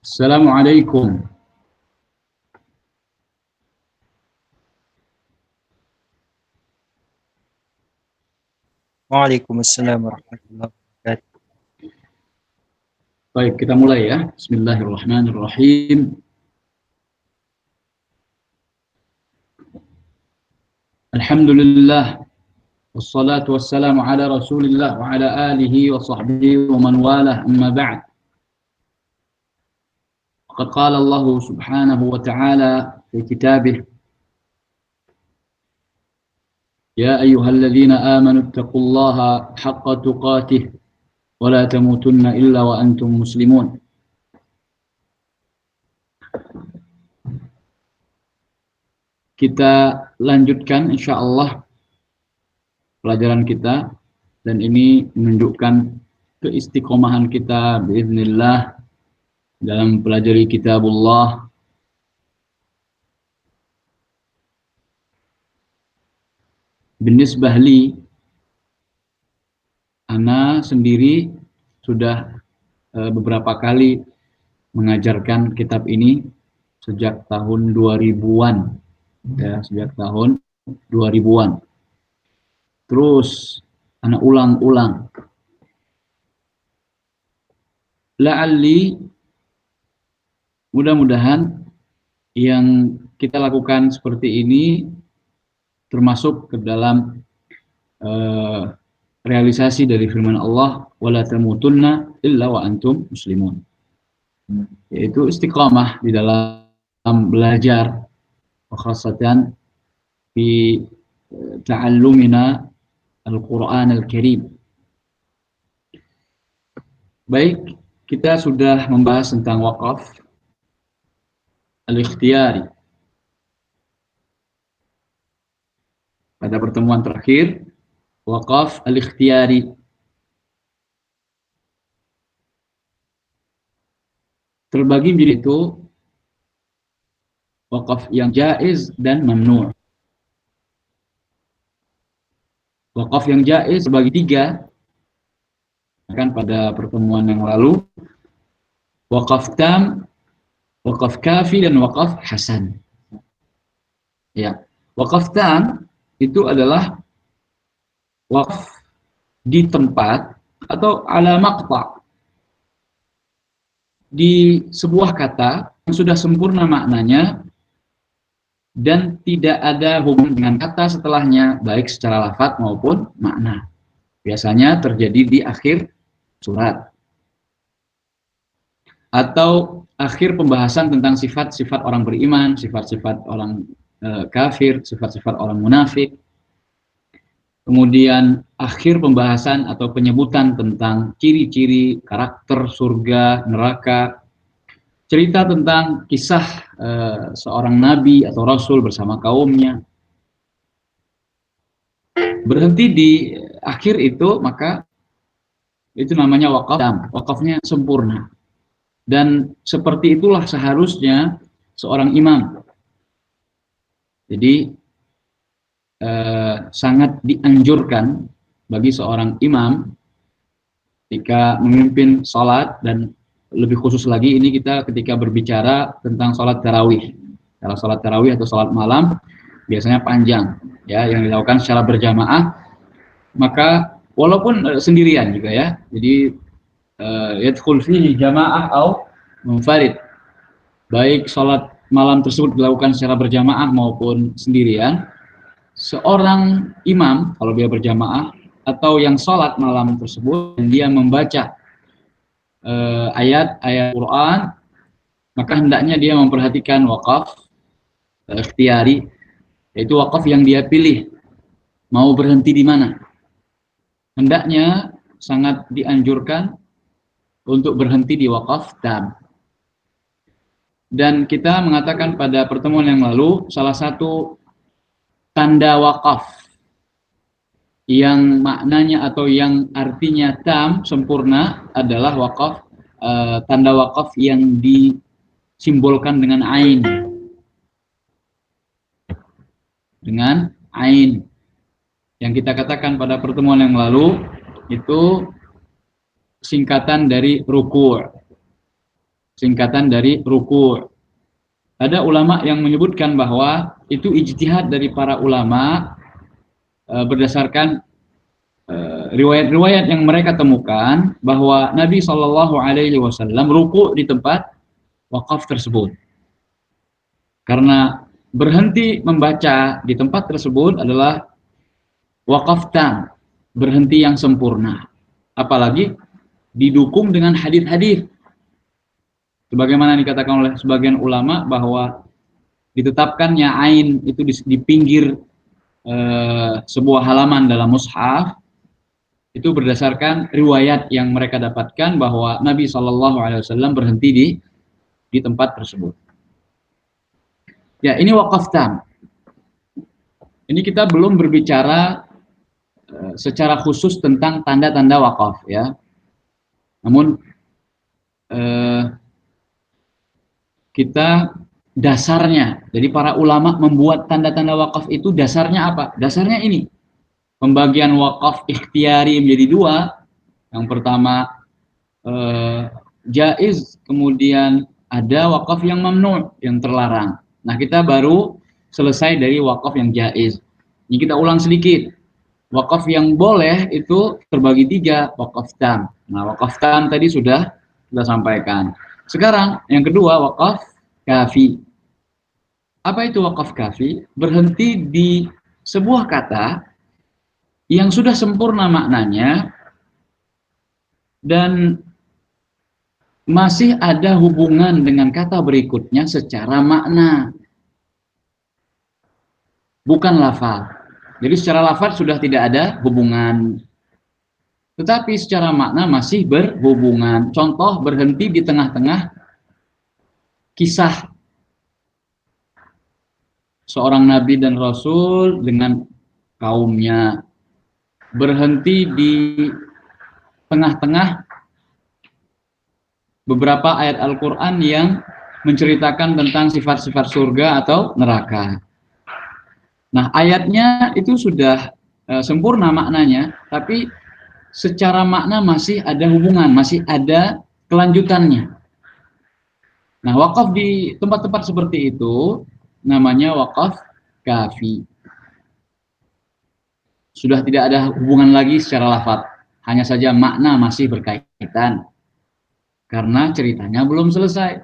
Assalamualaikum. Waalaikumsalam warahmatullahi wabarakatuh. Baik, kita mulai ya. Bismillahirrahmanirrahim. Alhamdulillah. Wassalatu wassalamu ala Rasulillah wa ala alihi wa sahbihi wa man walah, amma ba'd. Qad qala Allah subhanahu wa ta'ala fi kitabih: Ya ayyuhalladzina amanu ittaqullaha haqqa tuqatih wa la tamutunna illa wa antum muslimun. Kita lanjutkan insyaallah pelajaran kita, dan ini menunjukkan keistiqomahan kita biiznillah dalam pelajari kitabullah. Binisbah li, ana sendiri sudah beberapa kali mengajarkan kitab ini sejak tahun 2000-an ya, sejak tahun 2000-an. Terus ana ulang-ulang. La'alli, mudah-mudahan yang kita lakukan seperti ini termasuk ke dalam realisasi dari firman Allah, wala tamutunna illa wa antum muslimun, yaitu istiqamah di dalam belajar, khasatan fi ta'allumina Al-Quran Al-Karim. Baik, kita sudah membahas tentang wakaf al-ikhtiyari pada pertemuan terakhir. Wakaf al-ikhtiyari terbagi menjadi itu wakaf yang jaiz dan mamnu'. Wakaf yang jaiz terbagi tiga, kan pada pertemuan yang lalu: wakaf tam, wakaf kafi, dan wakaf hasan. Ya, wakaf tam itu adalah wakaf di tempat atau ala maqta', di sebuah kata yang sudah sempurna maknanya dan tidak ada hubungan dengan kata setelahnya, baik secara lafaz maupun makna. Biasanya terjadi di akhir surat atau akhir pembahasan tentang sifat-sifat orang beriman, sifat-sifat orang kafir, sifat-sifat orang munafik. Kemudian akhir pembahasan atau penyebutan tentang ciri-ciri karakter surga, neraka, cerita tentang kisah seorang nabi atau rasul bersama kaumnya. Berhenti di akhir itu, maka itu namanya wakaf tam, wakafnya sempurna. Dan seperti itulah seharusnya seorang imam. Jadi sangat dianjurkan bagi seorang imam ketika memimpin sholat, dan lebih khusus lagi ini kita ketika berbicara tentang sholat tarawih. Kalau sholat tarawih atau sholat malam biasanya panjang, ya, yang dilakukan secara berjamaah, maka walaupun sendirian juga ya. Jadi yadkhul fihi jamaah atau munfarid, baik sholat malam tersebut dilakukan secara berjamaah maupun sendirian, seorang imam kalau dia berjamaah atau yang sholat malam tersebut dan dia membaca ayat-ayat Quran, maka hendaknya dia memperhatikan wakaf ikhtiyari, yaitu wakaf yang dia pilih mau berhenti di mana. Hendaknya sangat dianjurkan untuk berhenti di wakaf tam. Dan kita mengatakan pada pertemuan yang lalu, salah satu tanda wakaf yang maknanya atau yang artinya tam, sempurna, adalah wakaf, tanda wakaf yang disimbolkan dengan ain. Dengan ain. Yang kita katakan pada pertemuan yang lalu itu singkatan dari ruku'. singkatan dari ruku'. Ada ulama yang menyebutkan bahwa itu ijtihad dari para ulama berdasarkan riwayat-riwayat yang mereka temukan bahwa Nabi Shallallahu Alaihi Wasallam ruku' di tempat wakaf tersebut. Karena berhenti membaca di tempat tersebut adalah wakaf tam, berhenti yang sempurna. Apalagi didukung dengan hadis-hadis. Sebagaimana dikatakan oleh sebagian ulama bahwa ditetapkannya ain itu di pinggir sebuah halaman dalam mushaf itu berdasarkan riwayat yang mereka dapatkan bahwa Nabi Shallallahu Alaihi Wasallam berhenti di tempat tersebut. Ya, ini wakaf tam. Ini kita belum berbicara secara khusus tentang tanda-tanda wakaf, ya. Namun kita dasarnya, jadi para ulama membuat tanda-tanda wakaf itu dasarnya apa? Dasarnya ini, pembagian wakaf ikhtiari menjadi dua. Yang pertama jaiz, kemudian ada wakaf yang mamnu, yang terlarang. Nah, kita baru selesai dari wakaf yang jaiz. Ini kita ulang sedikit. Wakaf yang boleh itu terbagi tiga, wakaf tam. Nah, wakaf tam tadi sudah sampaikan. Sekarang yang kedua, wakaf kafi. Apa itu wakaf kafi? Berhenti di sebuah kata yang sudah sempurna maknanya dan masih ada hubungan dengan kata berikutnya secara makna, bukan lafaz. Jadi secara lafaz sudah tidak ada hubungan, tetapi secara makna masih berhubungan. Contoh, berhenti di tengah-tengah kisah seorang nabi dan rasul dengan kaumnya, berhenti di tengah-tengah beberapa ayat Al-Quran yang menceritakan tentang sifat-sifat surga atau neraka. Nah, ayatnya itu sudah sempurna maknanya, tapi secara makna masih ada hubungan, masih ada kelanjutannya. Nah, wakaf di tempat-tempat seperti itu namanya wakaf kafi. Sudah tidak ada hubungan lagi secara lafaz, hanya saja makna masih berkaitan karena ceritanya belum selesai.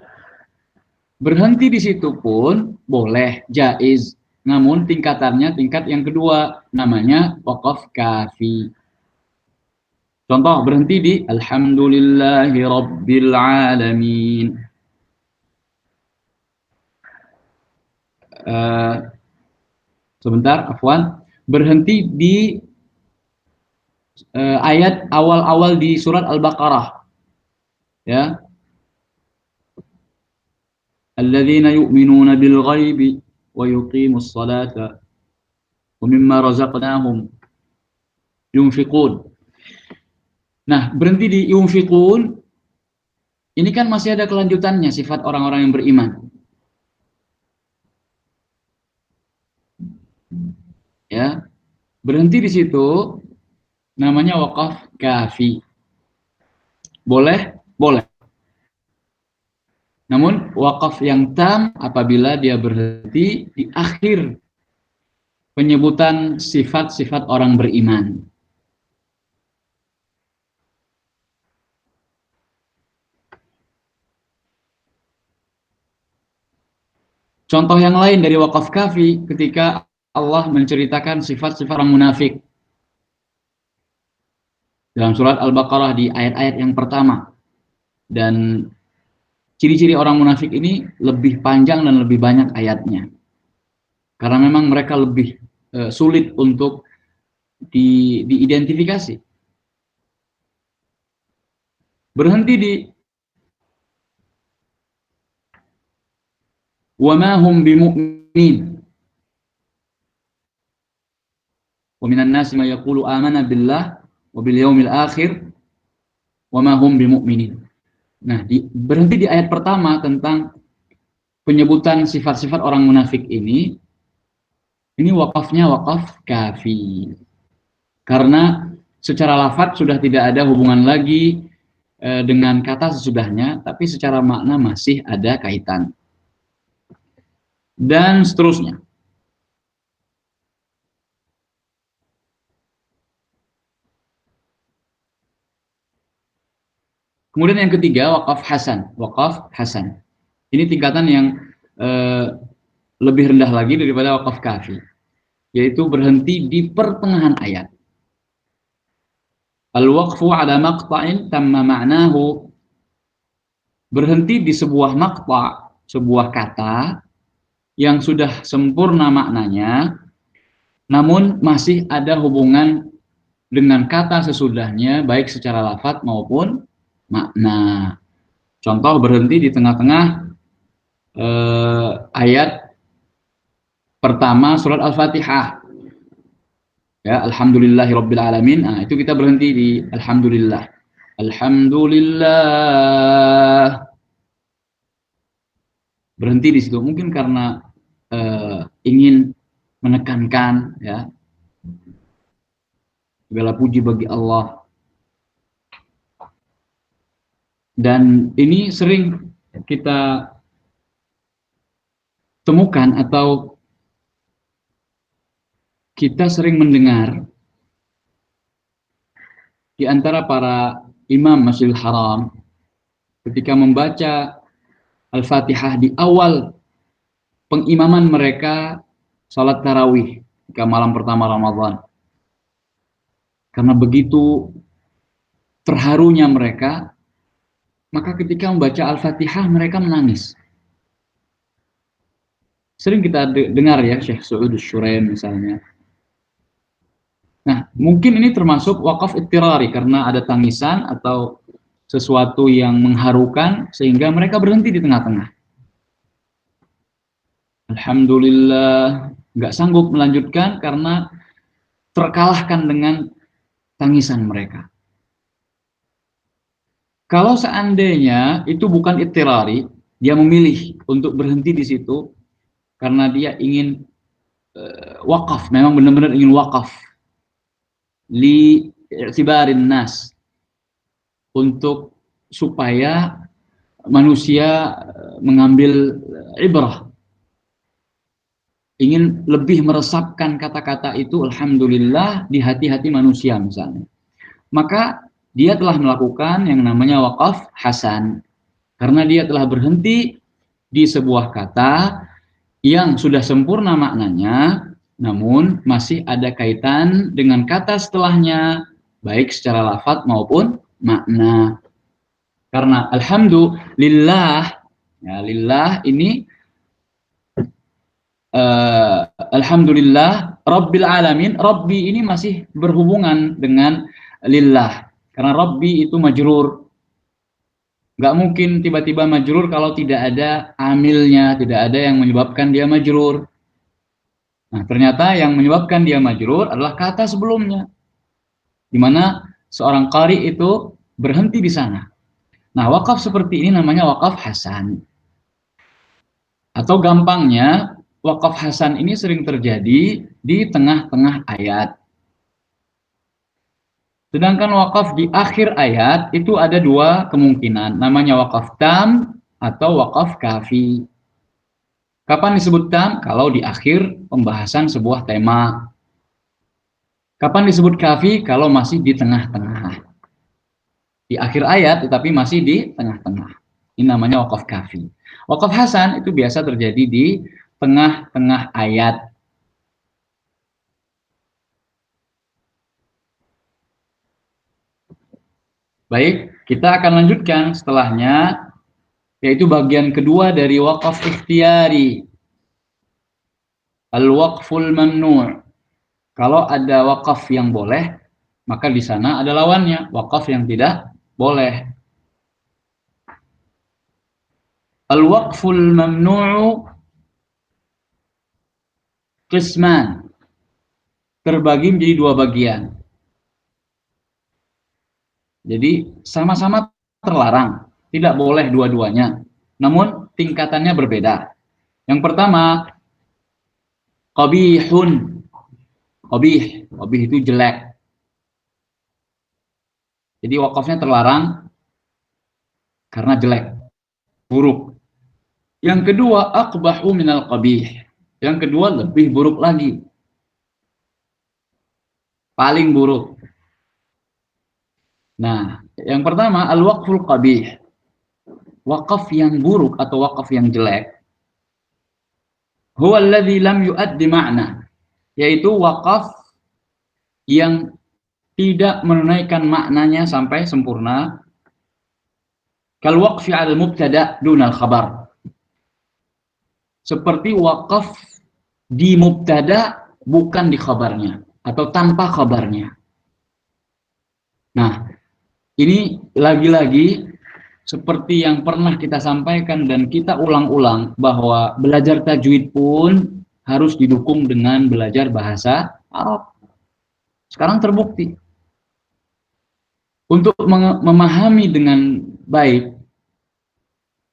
Berhenti di situ pun boleh, jaiz, namun tingkatannya tingkat yang kedua, namanya wakaf kafi. Contoh, berhenti di alhamdulillahi rabbil alamin. Sebentar, afwan. Berhenti di ayat awal-awal di surat Al-Baqarah. Ya. Alladzina yu'minuna bil ghaibi wa yuqimus salata wa mimma razaqnahum yunfiqun. Nah, berhenti di yunfiqun ini kan masih ada kelanjutannya, sifat orang-orang yang beriman. Ya. Berhenti di situ namanya wakaf kafi. Boleh? Boleh. Namun wakaf yang tam apabila dia berhenti di akhir penyebutan sifat-sifat orang beriman. Contoh yang lain dari wakaf kafi ketika Allah menceritakan sifat-sifat orang munafik dalam surat Al-Baqarah di ayat-ayat yang pertama. Dan ciri-ciri orang munafik ini lebih panjang dan lebih banyak ayatnya. Karena memang mereka lebih sulit untuk diidentifikasi. Berhenti di wa ma hum bimu'min. Wa minan nasi ma yaqulu amana billah wa bil yaumil akhir wa ma hum bimu'minin. Nah, berhenti di ayat pertama tentang penyebutan sifat-sifat orang munafik ini wakafnya wakaf kafi. Karena secara lafaz sudah tidak ada hubungan lagi dengan kata sesudahnya, tapi secara makna masih ada kaitan. Dan seterusnya. Kemudian yang ketiga, wakaf hasan. Wakaf hasan. Ini tingkatan yang lebih rendah lagi daripada wakaf kafi, yaitu berhenti di pertengahan ayat. Al-waqfu ala maqta'in tamma ma'nahu, berhenti di sebuah maqta', sebuah kata yang sudah sempurna maknanya, namun masih ada hubungan dengan kata sesudahnya, baik secara lafadz maupun makna. Contoh, berhenti di tengah-tengah ayat pertama surat Al-Fatihah. Ya, alhamdulillahirabbil alamin. Nah, itu kita berhenti di alhamdulillah. Alhamdulillah. Berhenti di situ. Mungkin karena ingin menekankan, ya, segala puji bagi Allah. Dan ini sering kita temukan atau kita sering mendengar di antara para imam Masjidil Haram ketika membaca Al-Fatihah di awal pengimaman mereka salat tarawih ketika malam pertama Ramadan. Karena begitu terharunya mereka, maka ketika membaca Al-Fatihah mereka menangis. Sering kita dengar ya, Syekh Su'ud Syuraim misalnya. Nah, mungkin ini termasuk wakaf ittirari karena ada tangisan atau sesuatu yang mengharukan sehingga mereka berhenti di tengah-tengah. Alhamdulillah, nggak sanggup melanjutkan karena terkalahkan dengan tangisan mereka. Kalau seandainya itu bukan ittirari, dia memilih untuk berhenti di situ karena dia ingin wakaf, memang benar-benar ingin wakaf li i'tibarin nas, untuk supaya manusia mengambil ibrah, ingin lebih meresapkan kata-kata itu alhamdulillah di hati-hati manusia misalnya, maka dia telah melakukan yang namanya wakaf hasan karena dia telah berhenti di sebuah kata yang sudah sempurna maknanya namun masih ada kaitan dengan kata setelahnya baik secara lafadz maupun makna. Karena alhamdulillah, ya, lillah ini alhamdulillah rabbil alamin, rabbi ini masih berhubungan dengan lillah karena rabbi itu majrur. Nggak mungkin tiba-tiba majrur kalau tidak ada amilnya, tidak ada yang menyebabkan dia majrur. Nah, ternyata yang menyebabkan dia majrur adalah kata sebelumnya, di mana seorang qari itu berhenti di sana. Nah, wakaf seperti ini namanya wakaf hasan. Atau gampangnya, wakaf hasan ini sering terjadi di tengah-tengah ayat. Sedangkan wakaf di akhir ayat itu ada dua kemungkinan, namanya wakaf tam atau wakaf kafi. Kapan disebut tam? Kalau di akhir pembahasan sebuah tema. Kapan disebut kafi? Kalau masih di tengah-tengah. Di akhir ayat tetapi masih di tengah-tengah. Ini namanya wakaf kafi. Wakaf hasan itu biasa terjadi di tengah-tengah ayat. Baik, kita akan lanjutkan setelahnya, yaitu bagian kedua dari wakaf ikhtiyari. Al-waqful mamnu'. Kalau ada wakaf yang boleh, maka di sana ada lawannya, wakaf yang tidak boleh. Al-waqful mamnu'u qisman. Terbagi menjadi dua bagian. Jadi sama-sama terlarang, tidak boleh dua-duanya. Namun tingkatannya berbeda. Yang pertama, qabihun. Qabih itu jelek. Jadi wakafnya terlarang karena jelek, buruk. Yang kedua, aqbahu minal qabih. Yang kedua lebih buruk lagi. Paling buruk. Nah, yang pertama al-waqful qabih. Wakaf yang buruk atau wakaf yang jelek. Huwa alladhi lam yuaddi ma'na. Yaitu wakaf yang tidak menunaikan maknanya sampai sempurna. Kal waqfi 'ala al-mubtada' duna al-khabar. Seperti wakaf di mubtada bukan di khabarnya atau tanpa khabarnya. Nah, ini lagi-lagi seperti yang pernah kita sampaikan dan kita ulang-ulang bahwa belajar tajwid pun harus didukung dengan belajar bahasa Arab. Sekarang terbukti. Untuk memahami dengan baik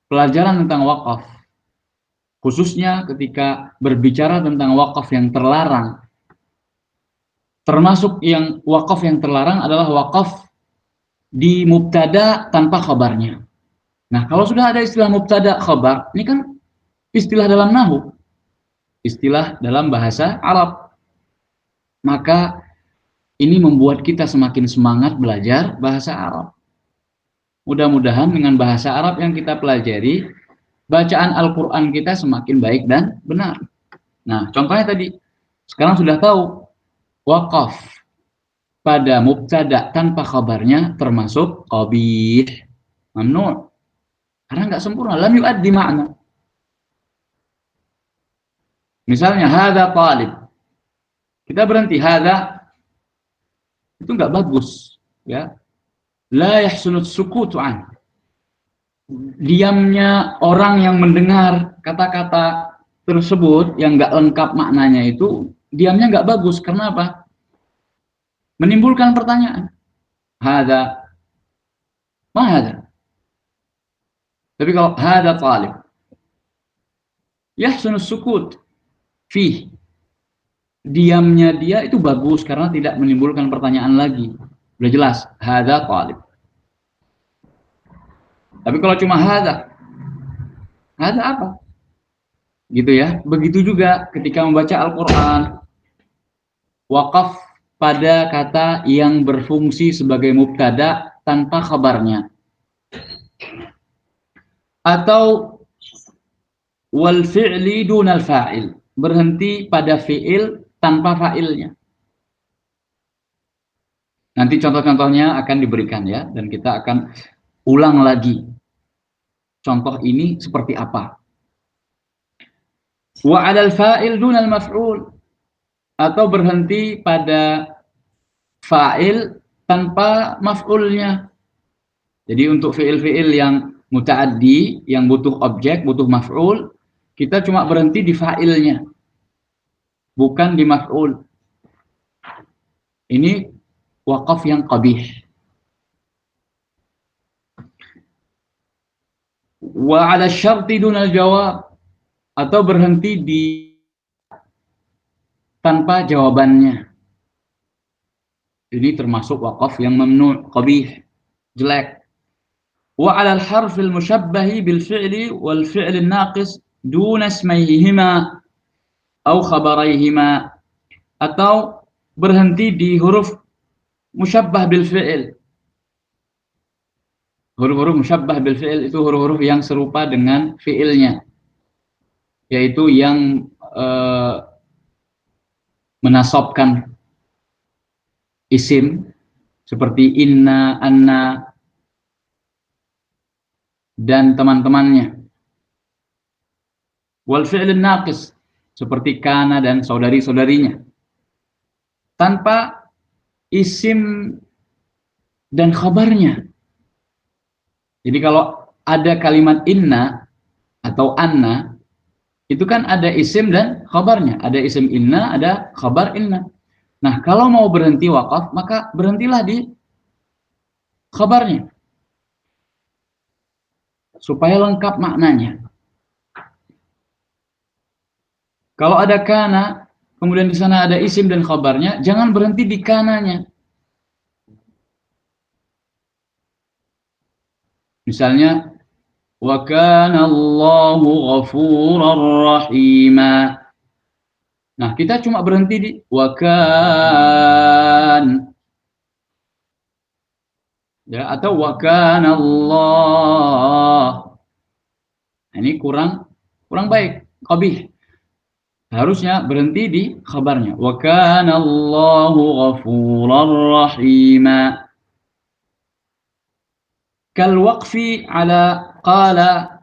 pelajaran tentang wakaf, khususnya ketika berbicara tentang wakaf yang terlarang, termasuk yang wakaf yang terlarang adalah wakaf di mubtada tanpa khabarnya. Nah, kalau sudah ada istilah mubtada khabar, ini kan istilah dalam nahwu, istilah dalam bahasa Arab. Maka ini membuat kita semakin semangat belajar bahasa Arab. Mudah-mudahan dengan bahasa Arab yang kita pelajari, bacaan Al-Quran kita semakin baik dan benar. Nah, contohnya tadi, sekarang sudah tahu, wakaf pada mubtada tanpa khabarnya termasuk qabih, mamnu'. Karena nggak sempurna, lam yuaddi ma'na. Misalnya, hadza talib. Kita berhenti, hadza itu nggak bagus, ya. La yahsunut sukutu an. Diamnya orang yang mendengar kata-kata tersebut yang nggak lengkap maknanya itu, diamnya nggak bagus. Karena apa? Menimbulkan pertanyaan. Hadza, ma hadza? Tapi kalau hadza talib, yahsunus sukut fih. Diamnya dia itu bagus karena tidak menimbulkan pertanyaan lagi. Udah jelas, hadza talib. Tapi kalau cuma hadza apa? Gitu ya. Begitu juga ketika membaca Al-Quran, wakaf pada kata yang berfungsi sebagai mubtada tanpa khabarnya. Atau wal fi'li dunal fa'il, berhenti pada fi'il tanpa fa'ilnya. Nanti contoh-contohnya akan diberikan ya, dan kita akan ulang lagi. Contoh ini seperti apa? Wa 'alal fa'il dunal maf'ul, atau berhenti pada fa'il tanpa maf'ulnya. Jadi untuk fi'il-fi'il yang muta'addi, yang butuh objek, butuh maf'ul, kita cuma berhenti di fa'ilnya, bukan di maf'ul. Ini wakaf yang qabih. Wa 'ala syarti dunal jawab, atau berhenti di tanpa jawabannya. Ini termasuk wakaf yang mamnu', qabih, jelek. Wa 'alal harfil musyabbahi bil fi'li wal fi'lin naqis duna ismayhima au khabarayhima, atau berhenti di huruf musyabbah bil fi'il. Huruf-huruf musyabbah bil fi'il itu huruf-huruf yang serupa dengan fi'ilnya, yaitu yang menasabkan isim seperti inna, anna, dan teman-temannya. Wal fi'lin naqis seperti kana dan saudari-saudarinya, tanpa isim dan khabarnya. Jadi kalau ada kalimat inna atau anna, itu kan ada isim dan khabarnya. Ada isim inna, ada khabar inna. Nah, kalau mau berhenti wakaf, maka berhentilah di khabarnya, supaya lengkap maknanya. Kalau ada kana, kemudian di sana ada isim dan khabarnya, jangan berhenti di kananya. Misalnya, wa kana Allahu ghafurar rahima. Nah, kita cuma berhenti di wa kan, ya, atau wa kana Allah. Nah, ini kurang baik, qabih. Harusnya berhenti di khabarnya. Wa kana Allahu ghafurar rahima. Kal waqfi ala qala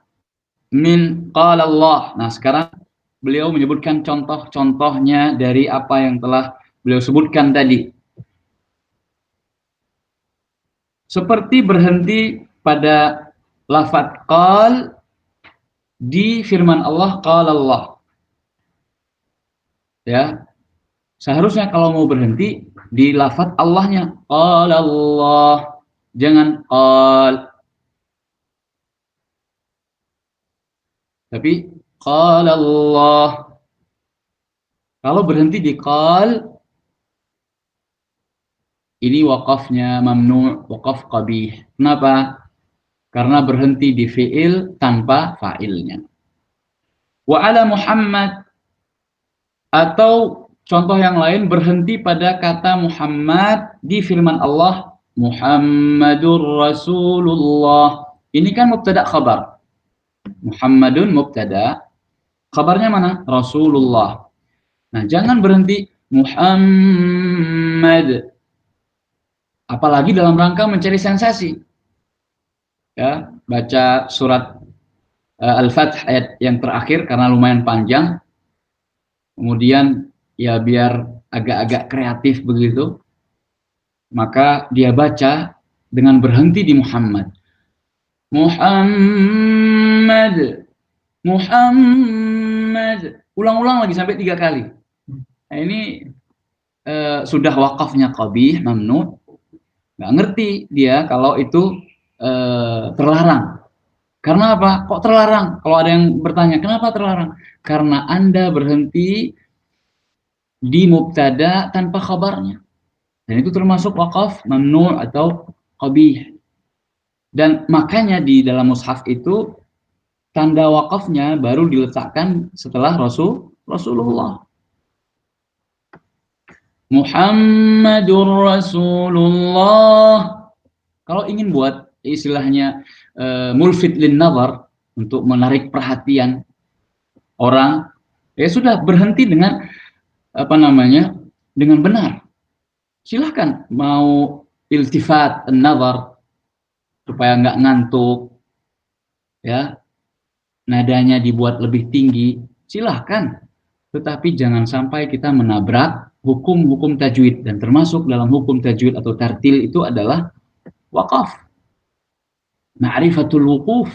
min qala Allah. Nah, sekarang beliau menyebutkan contoh-contohnya dari apa yang telah beliau sebutkan tadi. Seperti berhenti pada lafaz qal di firman Allah, qala Allah. Ya, seharusnya kalau mau berhenti di lafaz Allahnya, qala Allah, jangan qal. Tapi qala Allah. Kalau berhenti di qal, ini wakafnya mamnu', wakaf qabih. Kenapa? Karena berhenti di fi'il tanpa fa'ilnya. Wa ala Muhammad, atau contoh yang lain berhenti pada kata Muhammad di firman Allah, Muhammadur Rasulullah. Ini kan mubtada khabar. Muhammadun mubtada, khabarnya mana? Rasulullah. Nah, jangan berhenti Muhammad, apalagi dalam rangka mencari sensasi. Ya, baca surat Al-Fath ayat yang terakhir karena lumayan panjang. Kemudian ya biar agak-agak kreatif begitu, maka dia baca dengan berhenti di Muhammad. Muhammad, Muhammad, ulang-ulang lagi sampai 3 kali. Nah, ini sudah wakafnya qabih, mamnu. Nggak ngerti dia kalau itu terlarang. Karena apa? Kok terlarang? Kalau ada yang bertanya, kenapa terlarang? Karena Anda berhenti di mubtada tanpa khabarnya. Dan itu termasuk wakaf, mamnu' atau qabih. Dan makanya di dalam mushaf itu tanda wakafnya baru diletakkan setelah Rasulullah. Muhammadur Rasulullah. Kalau ingin buat istilahnya mulfit lin nazar, untuk menarik perhatian orang, ya sudah berhenti dengan apa namanya, dengan benar. Silahkan mau iltifat nazar supaya nggak ngantuk, ya, nadanya dibuat lebih tinggi, silahkan. Tetapi jangan sampai kita menabrak hukum-hukum tajwid, dan termasuk dalam hukum tajwid atau tartil itu adalah waqaf, ma'rifatul wuquf.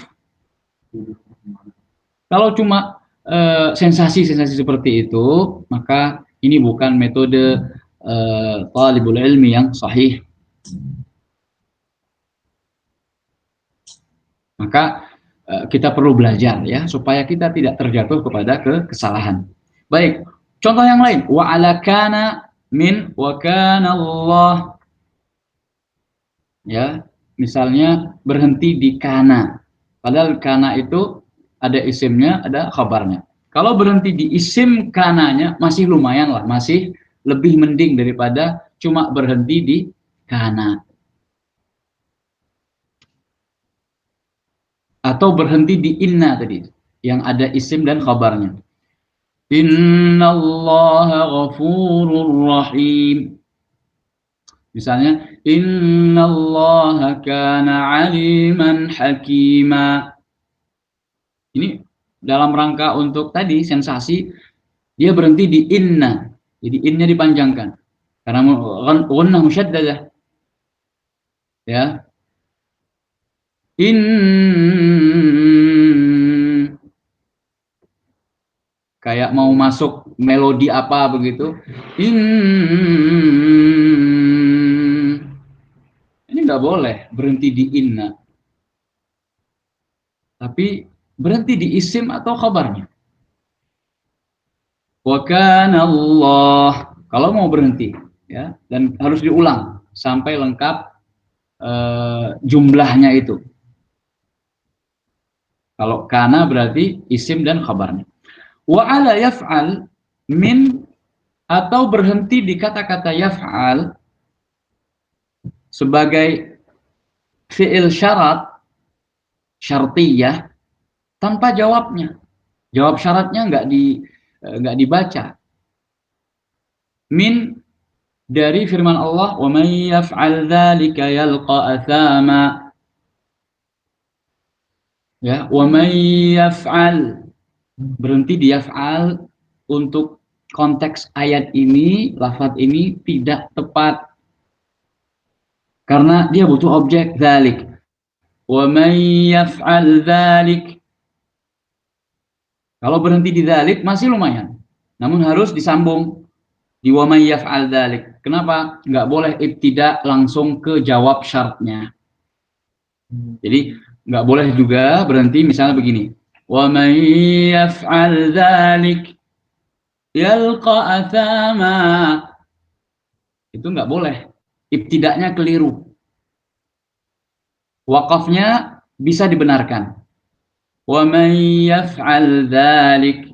Kalau cuma sensasi-sensasi seperti itu, maka ini bukan metode talibul ilmi yang sahih. Maka kita perlu belajar ya, supaya kita tidak terjatuh kepada kesalahan. Baik, contoh yang lain, wa ala kana min wa kana Allah. Ya, misalnya berhenti di kana. Padahal kana itu ada isimnya, ada khabarnya. Kalau berhenti di isim kananya masih lumayan lah, masih lebih mending daripada cuma berhenti di kana. Atau berhenti di inna tadi, yang ada isim dan khabarnya. Innallaha ghafurur rahim. Misalnya, innallaha kana aliman hakima. Ini dalam rangka untuk tadi sensasi, dia berhenti di inna. Jadi innya dipanjangkan. Karena ghunnah musyaddadah. Ya. Kayak mau masuk melodi apa begitu. Ini nggak boleh berhenti di inna. Tapi berhenti di isim atau khabarnya. Wa kana Allah. Kalau mau berhenti, ya, dan harus diulang sampai lengkap jumlahnya itu. Kalau kana berarti isim dan khabarnya. Wa ala yaf'al min, atau berhenti di kata-kata yaf'al sebagai fi'il syarat, syartiyah, tanpa jawabnya. Jawab syaratnya nggak dibaca. Min dari firman Allah, wa may yaf'al dzalika yalqa athama. Ya, wa may yaf'al, berhenti di yaf'al untuk konteks ayat ini, lafaz ini tidak tepat. Karena dia butuh objek dzalik. Wa may yaf'al dzalik. Kalau berhenti di dzalik masih lumayan. Namun harus disambung di wa may yaf'al dzalik. Kenapa? Nggak boleh ibtida langsung ke jawab syaratnya. Jadi nggak boleh juga berhenti misalnya begini. Wa may yaf'al dzalik yalqa athama. Itu nggak boleh. Ibtidanya keliru. Wakafnya bisa dibenarkan. Wa may yaf'al dzalik.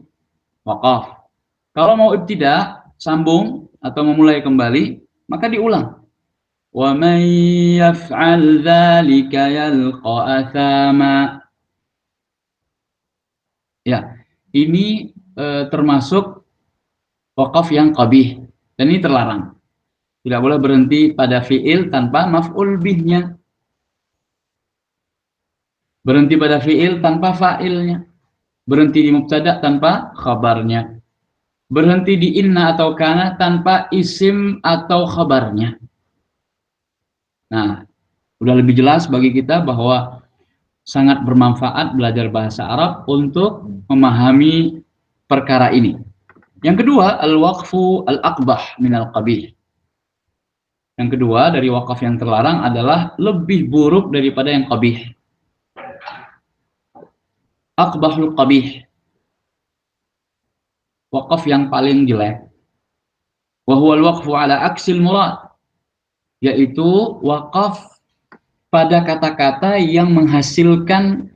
Wakaf. Kalau mau ibtida, sambung atau memulai kembali, maka diulang. Wa may yaf'al dzalika yalqa athama. Ya, ini termasuk wakaf yang qabih, dan ini terlarang. Tidak boleh berhenti pada fi'il tanpa maf'ul bihnya. Berhenti pada fi'il tanpa fa'ilnya. Berhenti di mubtada tanpa khabarnya. Berhenti di inna atau kana tanpa isim atau khabarnya. Nah, udah lebih jelas bagi kita bahwa sangat bermanfaat belajar bahasa Arab untuk memahami perkara ini. Yang kedua, al-waqfu al-aqbah minal qabih. Yang kedua dari wakaf yang terlarang adalah lebih buruk daripada yang qabih. Aqbahul qabih. Wakaf yang paling jelek. Wa huwa al-waqfu ala aksil murad. Yaitu wakaf pada kata-kata yang menghasilkan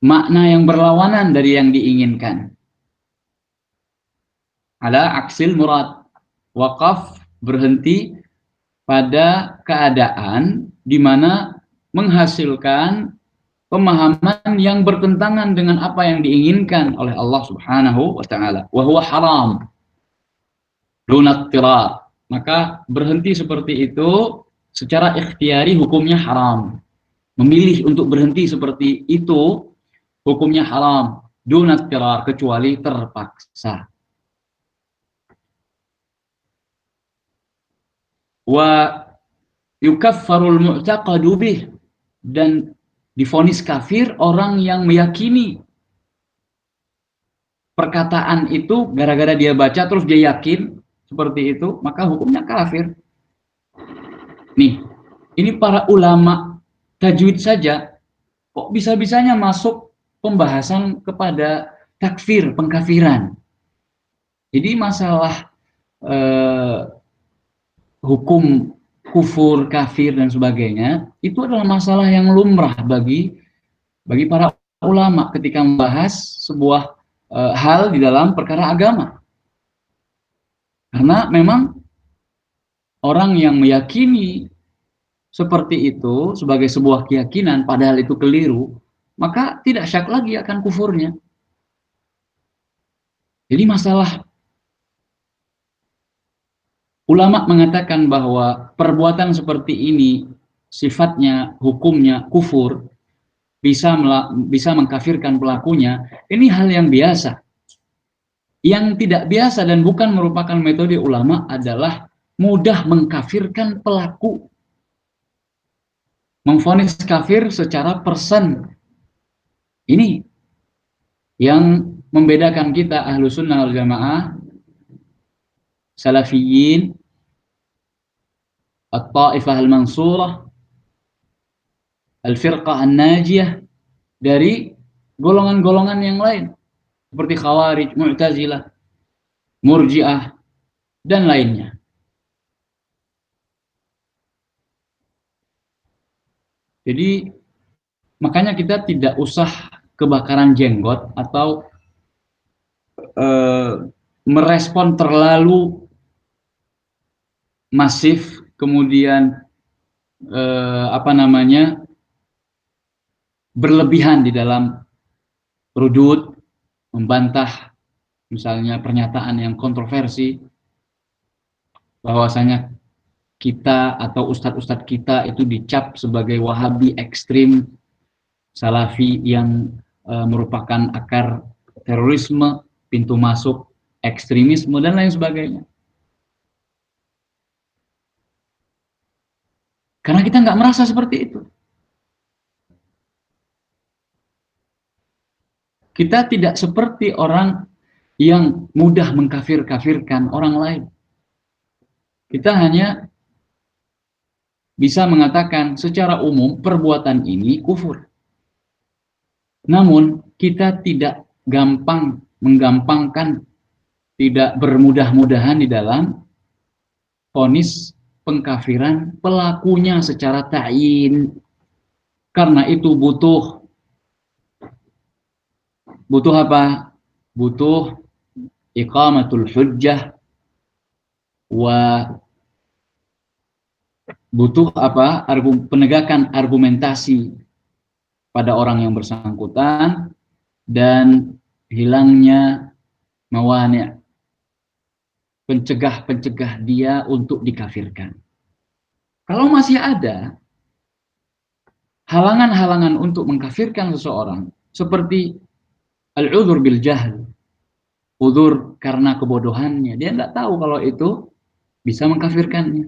makna yang berlawanan dari yang diinginkan. Ala aksil murad. Wakaf berhenti pada keadaan di mana menghasilkan pemahaman yang bertentangan dengan apa yang diinginkan oleh Allah Subhanahu wa taala. Wa huwa haram. Dunat tirar. Maka berhenti seperti itu secara ikhtiari hukumnya haram. Memilih untuk berhenti seperti itu hukumnya haram. Dunat tirar, kecuali terpaksa. Wa yukaffarul mu'taqadu bih, dan divonis kafir orang yang meyakini perkataan itu gara-gara dia baca terus dia yakin seperti itu, maka hukumnya kafir. Nih, ini para ulama tajwid saja kok bisa-bisanya masuk pembahasan kepada takfir, pengkafiran. Jadi masalah hukum kufur, kafir dan sebagainya itu adalah masalah yang lumrah bagi para ulama ketika membahas sebuah hal di dalam perkara agama. Karena memang orang yang meyakini seperti itu sebagai sebuah keyakinan padahal itu keliru, maka tidak syak lagi akan kufurnya. Jadi masalah ulama mengatakan bahwa perbuatan seperti ini sifatnya, hukumnya kufur, bisa mengkafirkan pelakunya, ini hal yang biasa. Yang tidak biasa dan bukan merupakan metode ulama adalah mudah mengkafirkan pelaku. Memvonis kafir secara persen. Ini yang membedakan kita ahlu sunnah wal jamaah, salafiyin, at-ta'ifah al-mansurah, al-firqah an-najiyah, dari golongan-golongan yang lain seperti Khawarij, Mu'tazilah, Murji'ah dan lainnya. Jadi makanya kita tidak usah kebakaran jenggot atau merespon terlalu masif, kemudian berlebihan di dalam rudud, membantah misalnya pernyataan yang kontroversi, bahwasanya kita atau ustadz-ustadz kita itu dicap sebagai wahabi ekstrim, salafi yang merupakan akar terorisme, pintu masuk ekstremisme, dan lain sebagainya. Karena kita nggak merasa seperti itu. Kita tidak seperti orang yang mudah mengkafir-kafirkan orang lain. Kita hanya bisa mengatakan secara umum perbuatan ini kufur. Namun kita tidak gampang menggampangkan, tidak bermudah-mudahan di dalam vonis pengkafiran pelakunya secara ta'yin. Karena itu butuh apa? Butuh iqamatul hujjah, butuh apa? Penegakan argumentasi pada orang yang bersangkutan, dan hilangnya mawani', pencegah dia untuk dikafirkan. Kalau masih ada halangan-halangan untuk mengkafirkan seseorang, seperti al-udhur bil jahl, udhur karena kebodohannya, dia tidak tahu kalau itu bisa mengkafirkannya,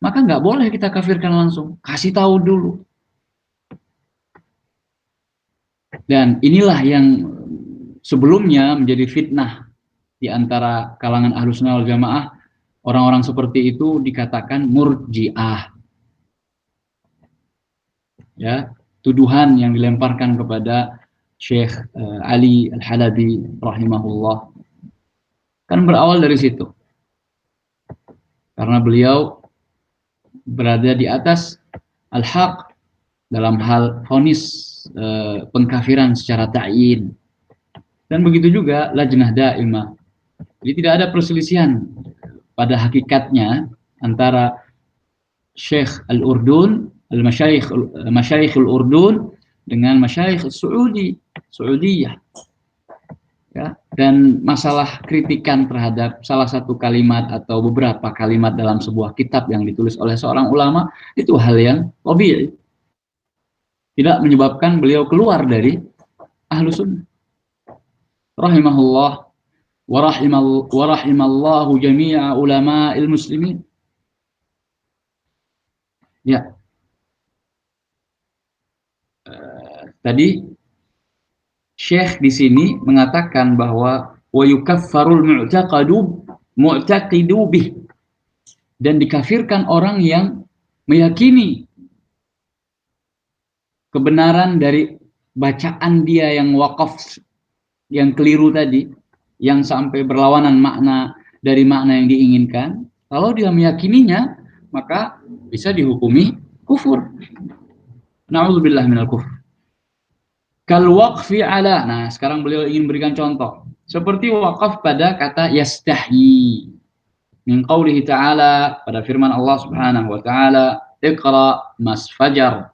maka nggak boleh kita kafirkan langsung, kasih tahu dulu. Dan inilah yang sebelumnya menjadi fitnah di antara kalangan Ahlussunnah wal Jamaah. Orang-orang seperti itu dikatakan murji'ah. Ya, tuduhan yang dilemparkan kepada Syekh Ali Al-Halabi rahimahullah kan berawal dari situ. Karena beliau berada di atas al-haq dalam hal vonis pengkafiran secara ta'yin. Dan begitu juga lajnah daimah. Jadi tidak ada perselisihan pada hakikatnya antara Syekh Al-Urdun, Masyayikh Al-Urdun dengan Masyayikh Saudiyah. Ya, dan masalah kritikan terhadap salah satu kalimat atau beberapa kalimat dalam sebuah kitab yang ditulis oleh seorang ulama, itu hal yang tabi'i. Tidak menyebabkan beliau keluar dari Ahlus Sunnah. Rahimahullah wa rahimallahu jami'a ulama'il muslimin. Ya. Tadi Syekh di sini mengatakan bahwa wa yukaffarul mu'taqidu bih, dan dikafirkan orang yang meyakini kebenaran dari bacaan dia yang wakaf, yang keliru tadi, yang sampai berlawanan makna dari makna yang diinginkan. Kalau dia meyakininya, maka bisa dihukumi kufur. Na'udzubillah minal kufur. Kal waqfi ala. Nah, sekarang beliau ingin berikan contoh. Seperti wakaf pada kata yastahyi. Min qawlihi ta'ala, pada firman Allah Subhanahu wa ta'ala, Iqra mas fajar.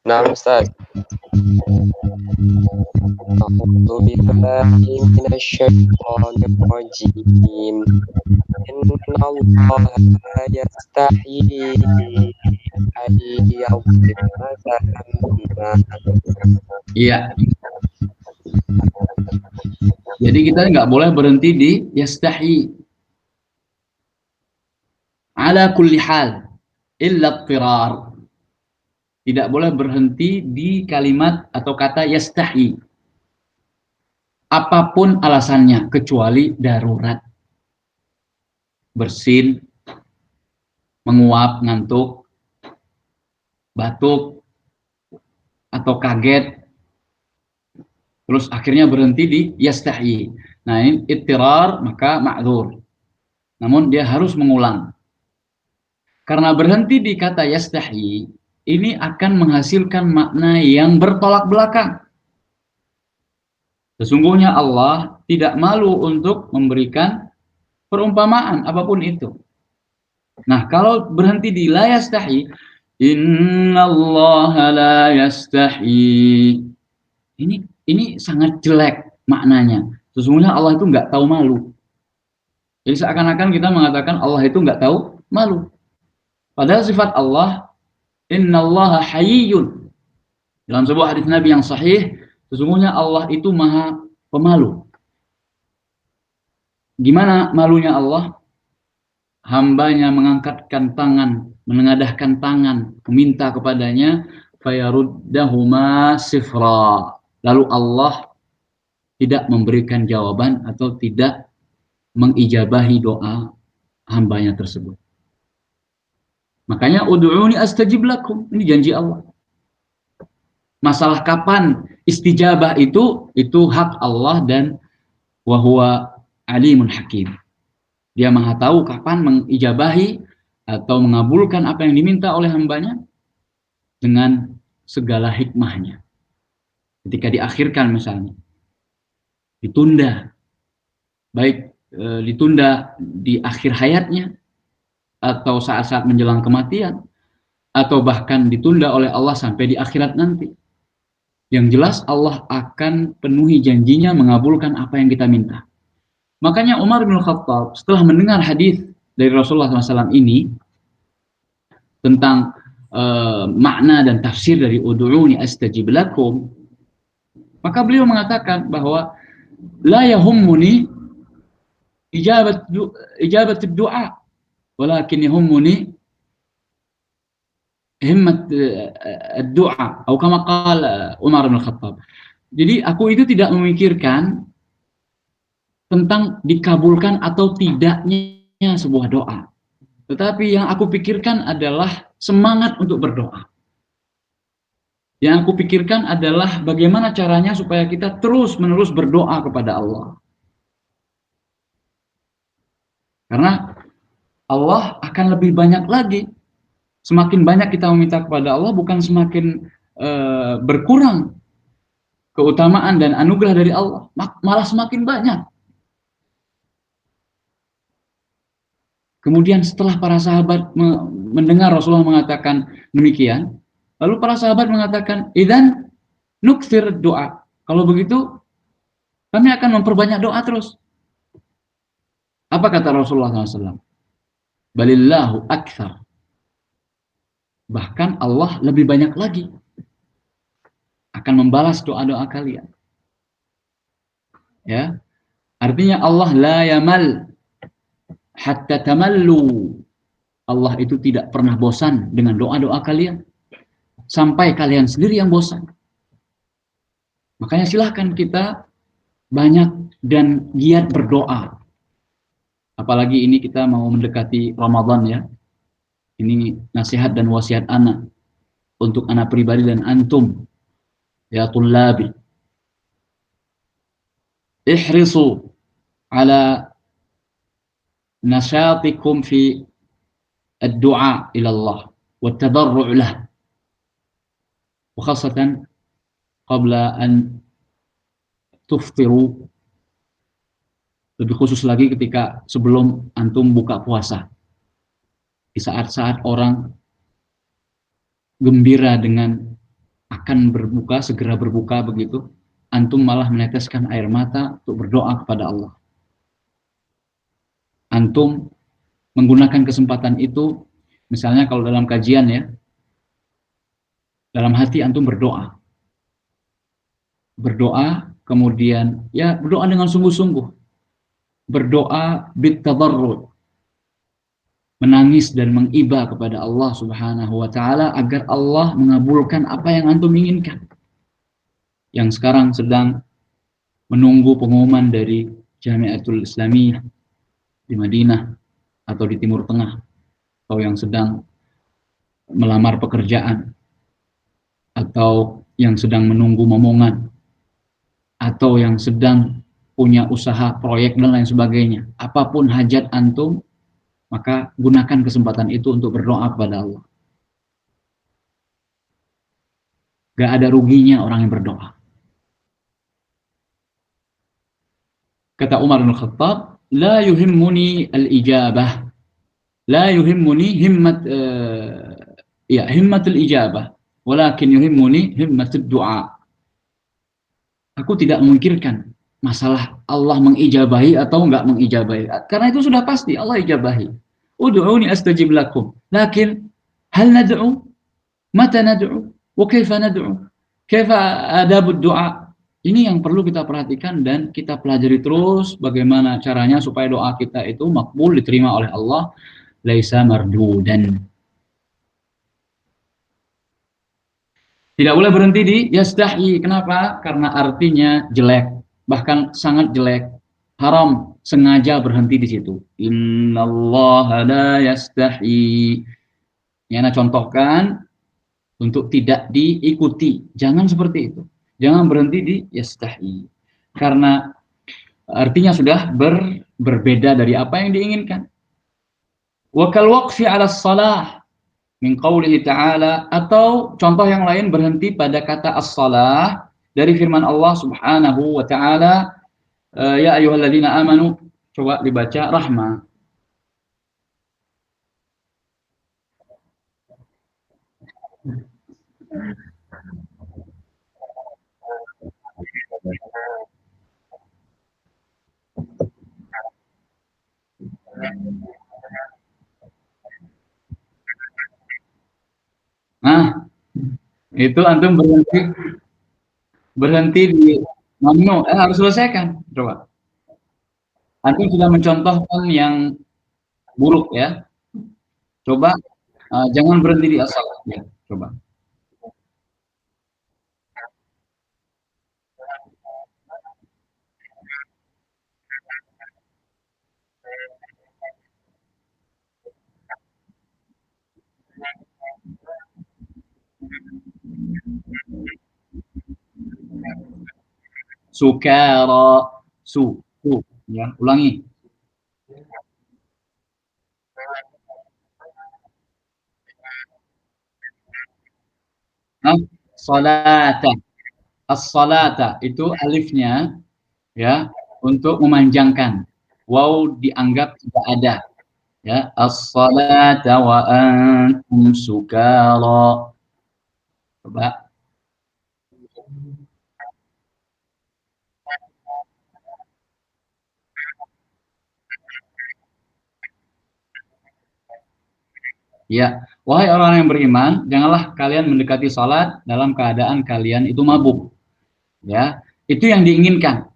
Nah, Ustaz. A'udzu billahi minasyaitonir rajim. Innallaha yastahyi ay yadhriba mathalan. Iya. Jadi kita nggak boleh berhenti di yastahyi. Ala kulli hal illa ittirar. Tidak boleh berhenti di kalimat atau kata yastahyi. Apapun alasannya, kecuali darurat. Bersin, menguap, ngantuk, batuk, atau kaget, terus akhirnya berhenti di yastahyi. Nah, ini ittirar, maka ma'dzur. Namun dia harus mengulang. Karena berhenti di kata yastahyi, ini akan menghasilkan makna yang bertolak belakang. Sesungguhnya Allah tidak malu untuk memberikan perumpamaan apapun itu. Nah, kalau berhenti di la yastahi, innallaha la yastahi. Ini sangat jelek maknanya. Sesungguhnya Allah itu nggak tahu malu. Jadi seakan-akan kita mengatakan Allah itu nggak tahu malu. Padahal sifat Allah, innallaha hayyun. Dalam sebuah hadis Nabi yang sahih, sesungguhnya Allah itu maha pemalu. Gimana malunya Allah? Hambanya mengangkatkan tangan, menengadahkan tangan, meminta kepadanya, fayaruddahuma sifra. Lalu Allah tidak memberikan jawaban atau tidak mengijabahi doa hambanya tersebut. Makanya ud'uni astajib lakum. Ini janji Allah. Masalah kapan istijabah itu hak Allah, dan wa huwa alimun hakim. Dia maha tahu kapan mengijabahi atau mengabulkan apa yang diminta oleh hambanya dengan segala hikmahnya. Ketika diakhirkan misalnya, ditunda, baik ditunda di akhir hayatnya, atau saat-saat menjelang kematian, atau bahkan ditunda oleh Allah sampai di akhirat nanti. Yang jelas Allah akan penuhi janjinya mengabulkan apa yang kita minta. Makanya Umar bin Khattab setelah mendengar hadis dari Rasulullah SAW ini tentang makna dan tafsir dari ud'uni astajib lakum, maka beliau mengatakan bahwa la yahummuni ijabat du'a, walakin yahummuni himmat ad-du'a, atau kama qala Umar bin Khattab. Jadi aku itu tidak memikirkan tentang dikabulkan atau tidaknya sebuah doa, tetapi yang aku pikirkan adalah semangat untuk berdoa. Yang aku pikirkan adalah bagaimana caranya supaya kita terus-menerus berdoa kepada Allah. Karena Allah akan lebih banyak lagi. Semakin banyak kita meminta kepada Allah, bukan semakin berkurang keutamaan dan anugerah dari Allah, malah semakin banyak. Kemudian setelah para sahabat mendengar Rasulullah mengatakan demikian, lalu para sahabat mengatakan, idzan nukthir doa. Kalau begitu, kami akan memperbanyak doa terus. Apa kata Rasulullah SAW? Balillahu akthar. Bahkan Allah lebih banyak lagi akan membalas doa-doa kalian. Ya, artinya Allah la yamal hatta tamallu. Allah itu tidak pernah bosan dengan doa-doa kalian sampai kalian sendiri yang bosan. Makanya silahkan kita banyak dan giat berdoa. Apalagi ini kita mau mendekati Ramadan ya. Ini nasihat dan wasiat anak untuk anak pribadi dan antum ya tullabi. Ihrisu ala نشاطكم في الدعاء إلى الله والتضرع له وخاصة قبل أن تفطروا, lebih khusus lagi ketika sebelum antum buka puasa, di saat-saat orang gembira dengan akan berbuka, segera berbuka begitu, antum malah meneteskan air mata untuk berdoa kepada Allah. Antum menggunakan kesempatan itu, misalnya kalau dalam kajian ya, dalam hati antum berdoa, kemudian ya berdoa dengan sungguh-sungguh, berdoa bitadarru', menangis dan mengiba kepada Allah Subhanahu wa taala agar Allah mengabulkan apa yang antum inginkan. Yang sekarang sedang menunggu pengumuman dari Jamiatul Islamiyah di Madinah atau di Timur Tengah, atau yang sedang melamar pekerjaan, atau yang sedang menunggu momongan, atau yang sedang punya usaha, proyek dan lain sebagainya. Apapun hajat antum, maka gunakan kesempatan itu untuk berdoa kepada Allah. Gak ada ruginya orang yang berdoa. Kata Umar bin Khattab, la yuhimmuni al-ijabah, la yuhimmuni himmatul ijabah, walakin yuhimmuni himmatud du'a. Aku tidak memikirkan masalah Allah mengijabahi atau enggak mengijabahi, karena itu sudah pasti Allah ijabahi. Ud'uni astajib lakum. Lakin hal nad'u? Mata nad'u? Wa kaifa nad'u? Kaifa adabud du'a? Ini yang perlu kita perhatikan dan kita pelajari terus bagaimana caranya supaya doa kita itu makbul, diterima oleh Allah, laisa mardudan. Tidak boleh berhenti di yastahi. Kenapa? Karena artinya jelek, bahkan sangat jelek. Haram sengaja berhenti di situ. Innallaha la yastahi. Yang Ana contohkan untuk tidak diikuti. Jangan seperti itu. Jangan berhenti di yastahi. Karena artinya sudah berbeda dari apa yang diinginkan. Wa kal waqfi 'ala shalah min qaulihi ta'ala, atau contoh yang lain berhenti pada kata as-salah dari firman Allah Subhanahu wa taala, ya ayyuhalladzina amanu, coba dibaca rahmah. Nah, itu antum berhenti di mamnu, harus selesaikan. Coba. Antum sudah mencontohkan yang buruk ya. Coba jangan berhenti di asal. Ya, coba. Sukara, su, ya, ulangi. Nah, salata, as-salata itu alifnya ya untuk memanjangkan. Waw dianggap tidak ada. Ya, as-salata wa antum sukara. Coba. Ya, wahai orang yang beriman, janganlah kalian mendekati salat dalam keadaan kalian itu mabuk. Ya, itu yang diinginkan.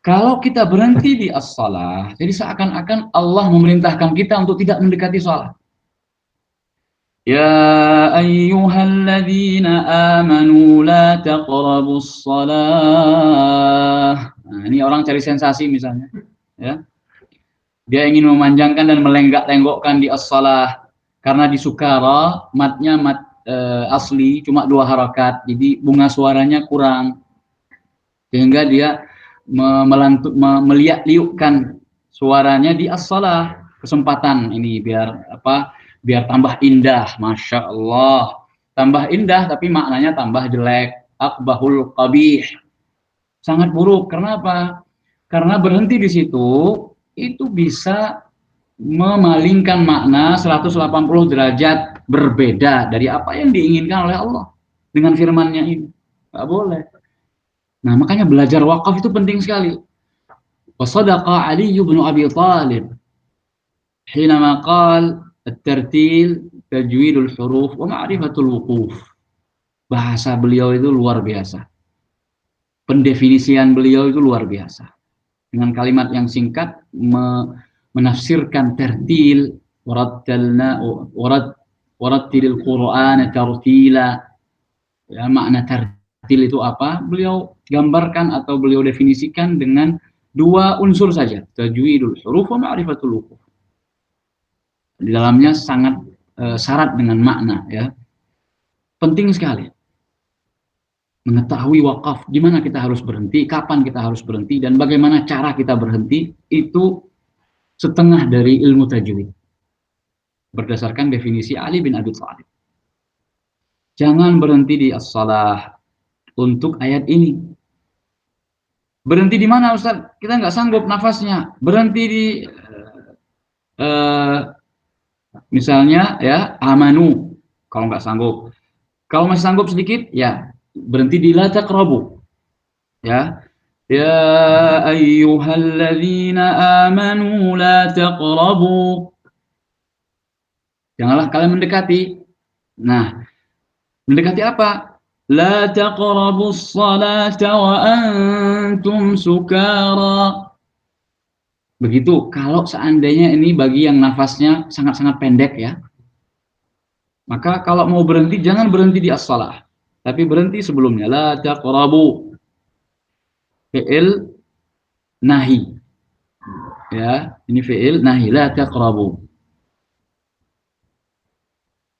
Kalau kita berhenti di as-salah, jadi seakan-akan Allah memerintahkan kita untuk tidak mendekati salat. Ya ayyuhalladzina amanu la taqrabus salah. Nah, ini orang cari sensasi misalnya, ya. Dia ingin memanjangkan dan melenggak-lenggokkan di as-salah karena di sukara matnya asli cuma 2 harakat. Jadi bunga suaranya kurang. Sehingga dia meliak-liukkan suaranya di as-salah. Kesempatan ini biar apa? Biar tambah indah, masya Allah. Tambah indah tapi maknanya tambah jelek. Akbahul qabih. Sangat buruk. Kenapa? Karena berhenti di situ itu bisa memalingkan makna 180 derajat berbeda dari apa yang diinginkan oleh Allah dengan firman-Nya ini. Nggak boleh. Nah, makanya belajar wakaf itu penting sekali. Wasadaqa Ali bin Abi Thalib hinama qal at-tartil tajwidul huruf wa ma'rifatul wuquf. Bahasa beliau itu luar biasa. Pendefinisian beliau itu luar biasa. Dengan kalimat yang singkat menafsirkan tertil, warattilil Qur'ana tartila. Ya, makna tertil itu apa? Beliau gambarkan atau beliau definisikan dengan 2 unsur saja, tajwidul huruf wa ma'rifatul wuquf. Di dalamnya sangat syarat dengan makna, ya. Penting sekali mengetahui wakaf, gimana kita harus berhenti, kapan kita harus berhenti, dan bagaimana cara kita berhenti, itu setengah dari ilmu tajwid. Berdasarkan definisi Ali bin Abi Thalib. Jangan berhenti di as-salah. untuk ayat ini. Berhenti di mana, Ustaz? Kita nggak sanggup nafasnya. Berhenti di misalnya ya amanu, kalau nggak sanggup. Kalau masih sanggup sedikit, ya berhenti di la taqrabu. Ya, ya ayyuhalladzina amanu la taqrabu. Janganlah kalian mendekati. Nah, mendekati apa? La taqrabus salata wa antum sukara. Begitu, kalau seandainya ini bagi yang nafasnya sangat-sangat pendek ya, maka kalau mau berhenti, jangan berhenti di as-salah, tapi berhenti sebelumnya. La taqrabu, fi'il nahi. Ya, ini fi'il nahi, la taqrabu.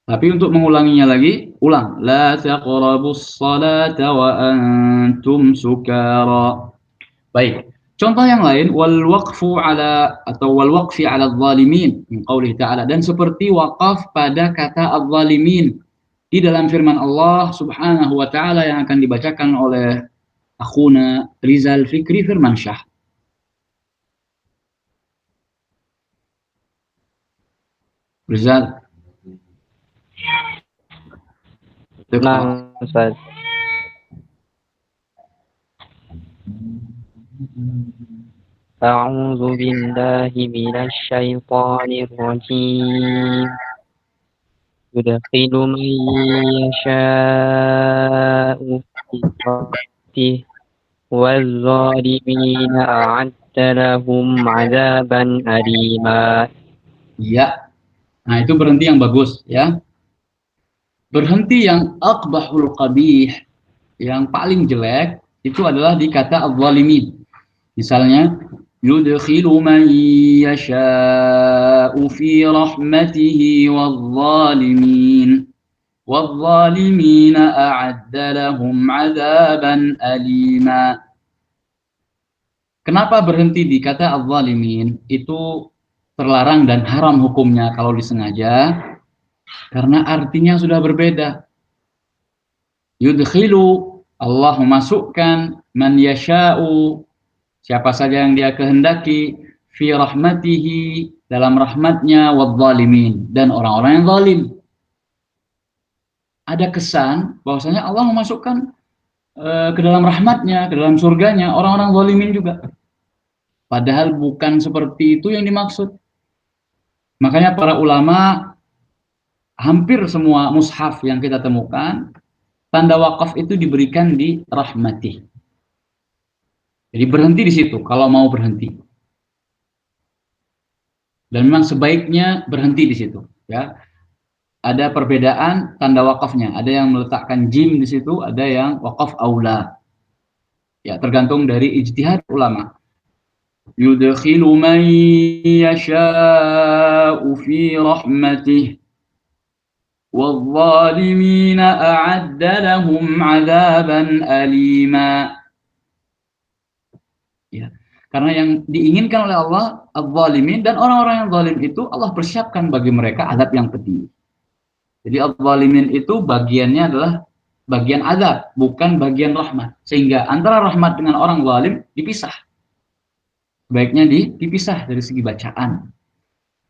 Tapi untuk mengulanginya lagi, ulang. La taqrabus salata wa antum sukara. Baik. Contoh yang lain, wal waqfu ala atau wal waqfi ala zalimin min qaulih ta'ala, dan seperti wakaf pada kata az-zalimin di dalam firman Allah Subhanahu wa taala yang akan dibacakan oleh akhuna Rizal Fikri Firmansyah. Rizal. Nah, Ustaz. أعوذ بالله من الشيطان الرجيم يدخل من يشاء في رحمته والظالمين أعد لهم عذابا أليما. Ya, nah itu berhenti yang bagus ya. Berhenti yang aqbahul qabih, yang paling jelek, itu adalah di kata az-zalimin. Misalnya, yudkhilu man yasha'u fi rahmatihi wal-zalimin. Wal-zalimina a'adda lahum 'adzaban alima. Kenapa berhenti di kata az-zalimin? Itu terlarang dan haram hukumnya kalau disengaja, karena artinya sudah berbeda. Yudkhilu, Allah memasukkan, man yasha'u, siapa saja yang dia kehendaki, fi rahmatihi, dalam rahmatnya, wadh-dhalimin, dan orang-orang yang zalim. Ada kesan bahwasanya Allah memasukkan ke dalam rahmatnya, ke dalam surganya, orang-orang zalimin juga. Padahal bukan seperti itu yang dimaksud. Makanya para ulama, hampir semua mushaf yang kita temukan, tanda wakaf itu diberikan di rahmatih. Jadi berhenti di situ kalau mau berhenti. Dan memang sebaiknya berhenti di situ, ya. Ada perbedaan tanda wakafnya. Ada yang meletakkan jim di situ, ada yang wakaf aula. Ya, tergantung dari ijtihad ulama. Yudkhilu man yasha'u fi rahmatih والظالمين أعد لهم عذابا أليما. Ya, karena yang diinginkan oleh Allah az-zalimin, dan orang-orang yang zalim itu Allah persiapkan bagi mereka azab yang pedih. Jadi az-zalimin itu bagiannya adalah bagian azab, bukan bagian rahmat. Sehingga antara rahmat dengan orang zalim dipisah. Baiknya dipisah dari segi bacaan.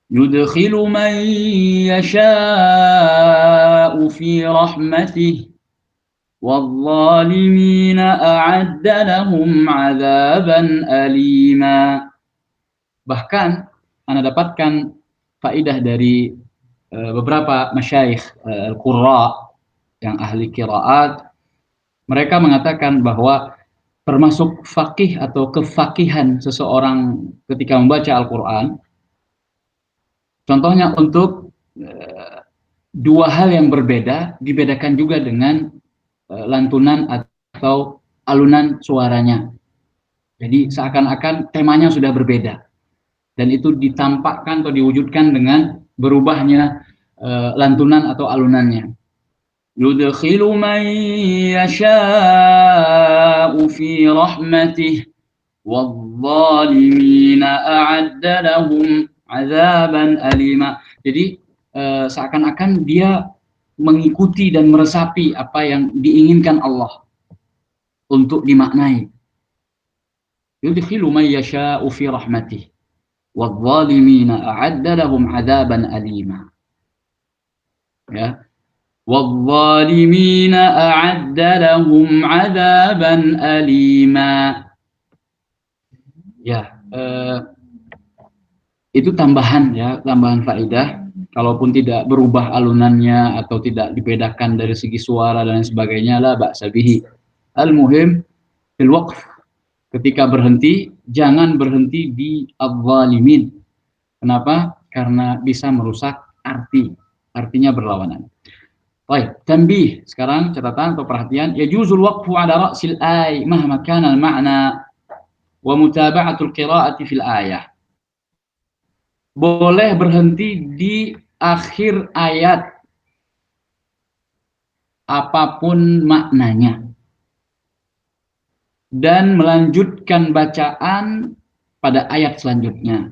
Yudkhilu man yasha'u fi rahmatih wadh-dhalimina a'adda lahum 'adzaban alima. Bahkan Anda dapatkan faidah dari beberapa masyayikh al-qurra yang ahli qiraat. Mereka mengatakan bahwa termasuk faqih atau kefakihan seseorang ketika membaca Al-Qur'an, contohnya untuk dua hal yang berbeda dibedakan juga dengan lantunan atau alunan suaranya. Jadi seakan-akan temanya sudah berbeda, dan itu ditampakkan atau diwujudkan dengan berubahnya lantunan atau alunannya. Yudkhilu man yasha'u fi rahmatih wadh-dhalimina a'adda lahum 'adzaban alima. Jadi seakan-akan dia mengikuti dan meresapi apa yang diinginkan Allah. untuk dimaknai. Yudkhilu man yasha'u fi rahmatih wadh-dhalimina a'adda lahum 'adzaban alima. Ya. Wadh-dhalimina a'adda lahum 'adzaban alima. Ya, itu tambahan ya, tambahan faedah. Kalaupun tidak berubah alunannya atau tidak dibedakan dari segi suara dan sebagainya, la ba'sa bihi. Al-muhim fil waqf, ketika berhenti jangan berhenti di adh-dhalimin. Kenapa? Karena bisa merusak arti. Artinya berlawanan. Baik, tanbih. Sekarang catatan atau perhatian, yajuzul waqfu ala ra'sil ay mahma kana al-ma'na wa mutaba'atul qira'ati fil ayah. Boleh berhenti di akhir ayat apapun maknanya dan melanjutkan bacaan pada ayat selanjutnya.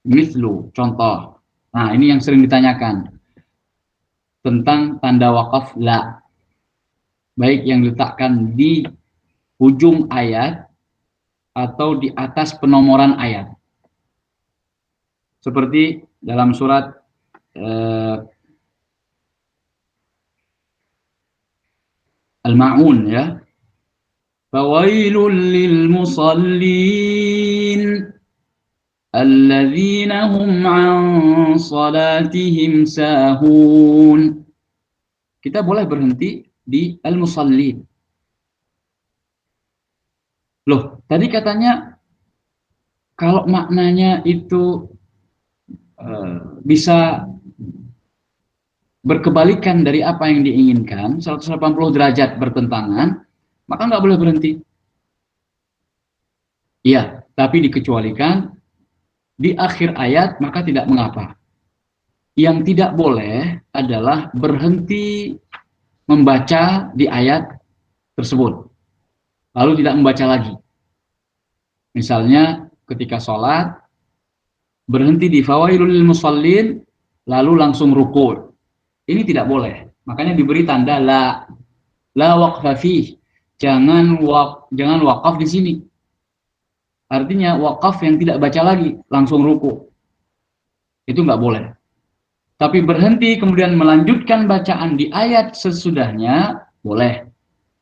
Mislu, contoh. Nah, ini yang sering ditanyakan tentang tanda wakaf la. Baik yang diletakkan di ujung ayat atau di atas penomoran ayat. Seperti dalam surat Al-Ma'un ya. Fawailul lil musallin alladzina hum 'an salatihim sahun. Kita boleh berhenti di al-musallin. Loh, tadi katanya kalau maknanya itu bisa berkebalikan dari apa yang diinginkan, 180 derajat bertentangan, maka nggak boleh berhenti. Iya, tapi dikecualikan di akhir ayat, maka tidak mengapa. Yang tidak boleh adalah berhenti membaca di ayat tersebut, lalu tidak membaca lagi. Misalnya ketika sholat, berhenti di fawailul lil musallin, lalu langsung ruku'. Ini tidak boleh. Makanya diberi tanda la waqfa fih. Jangan wakaf di sini. Artinya wakaf yang tidak baca lagi, langsung ruku'. Itu nggak boleh. Tapi berhenti kemudian melanjutkan bacaan di ayat sesudahnya, boleh.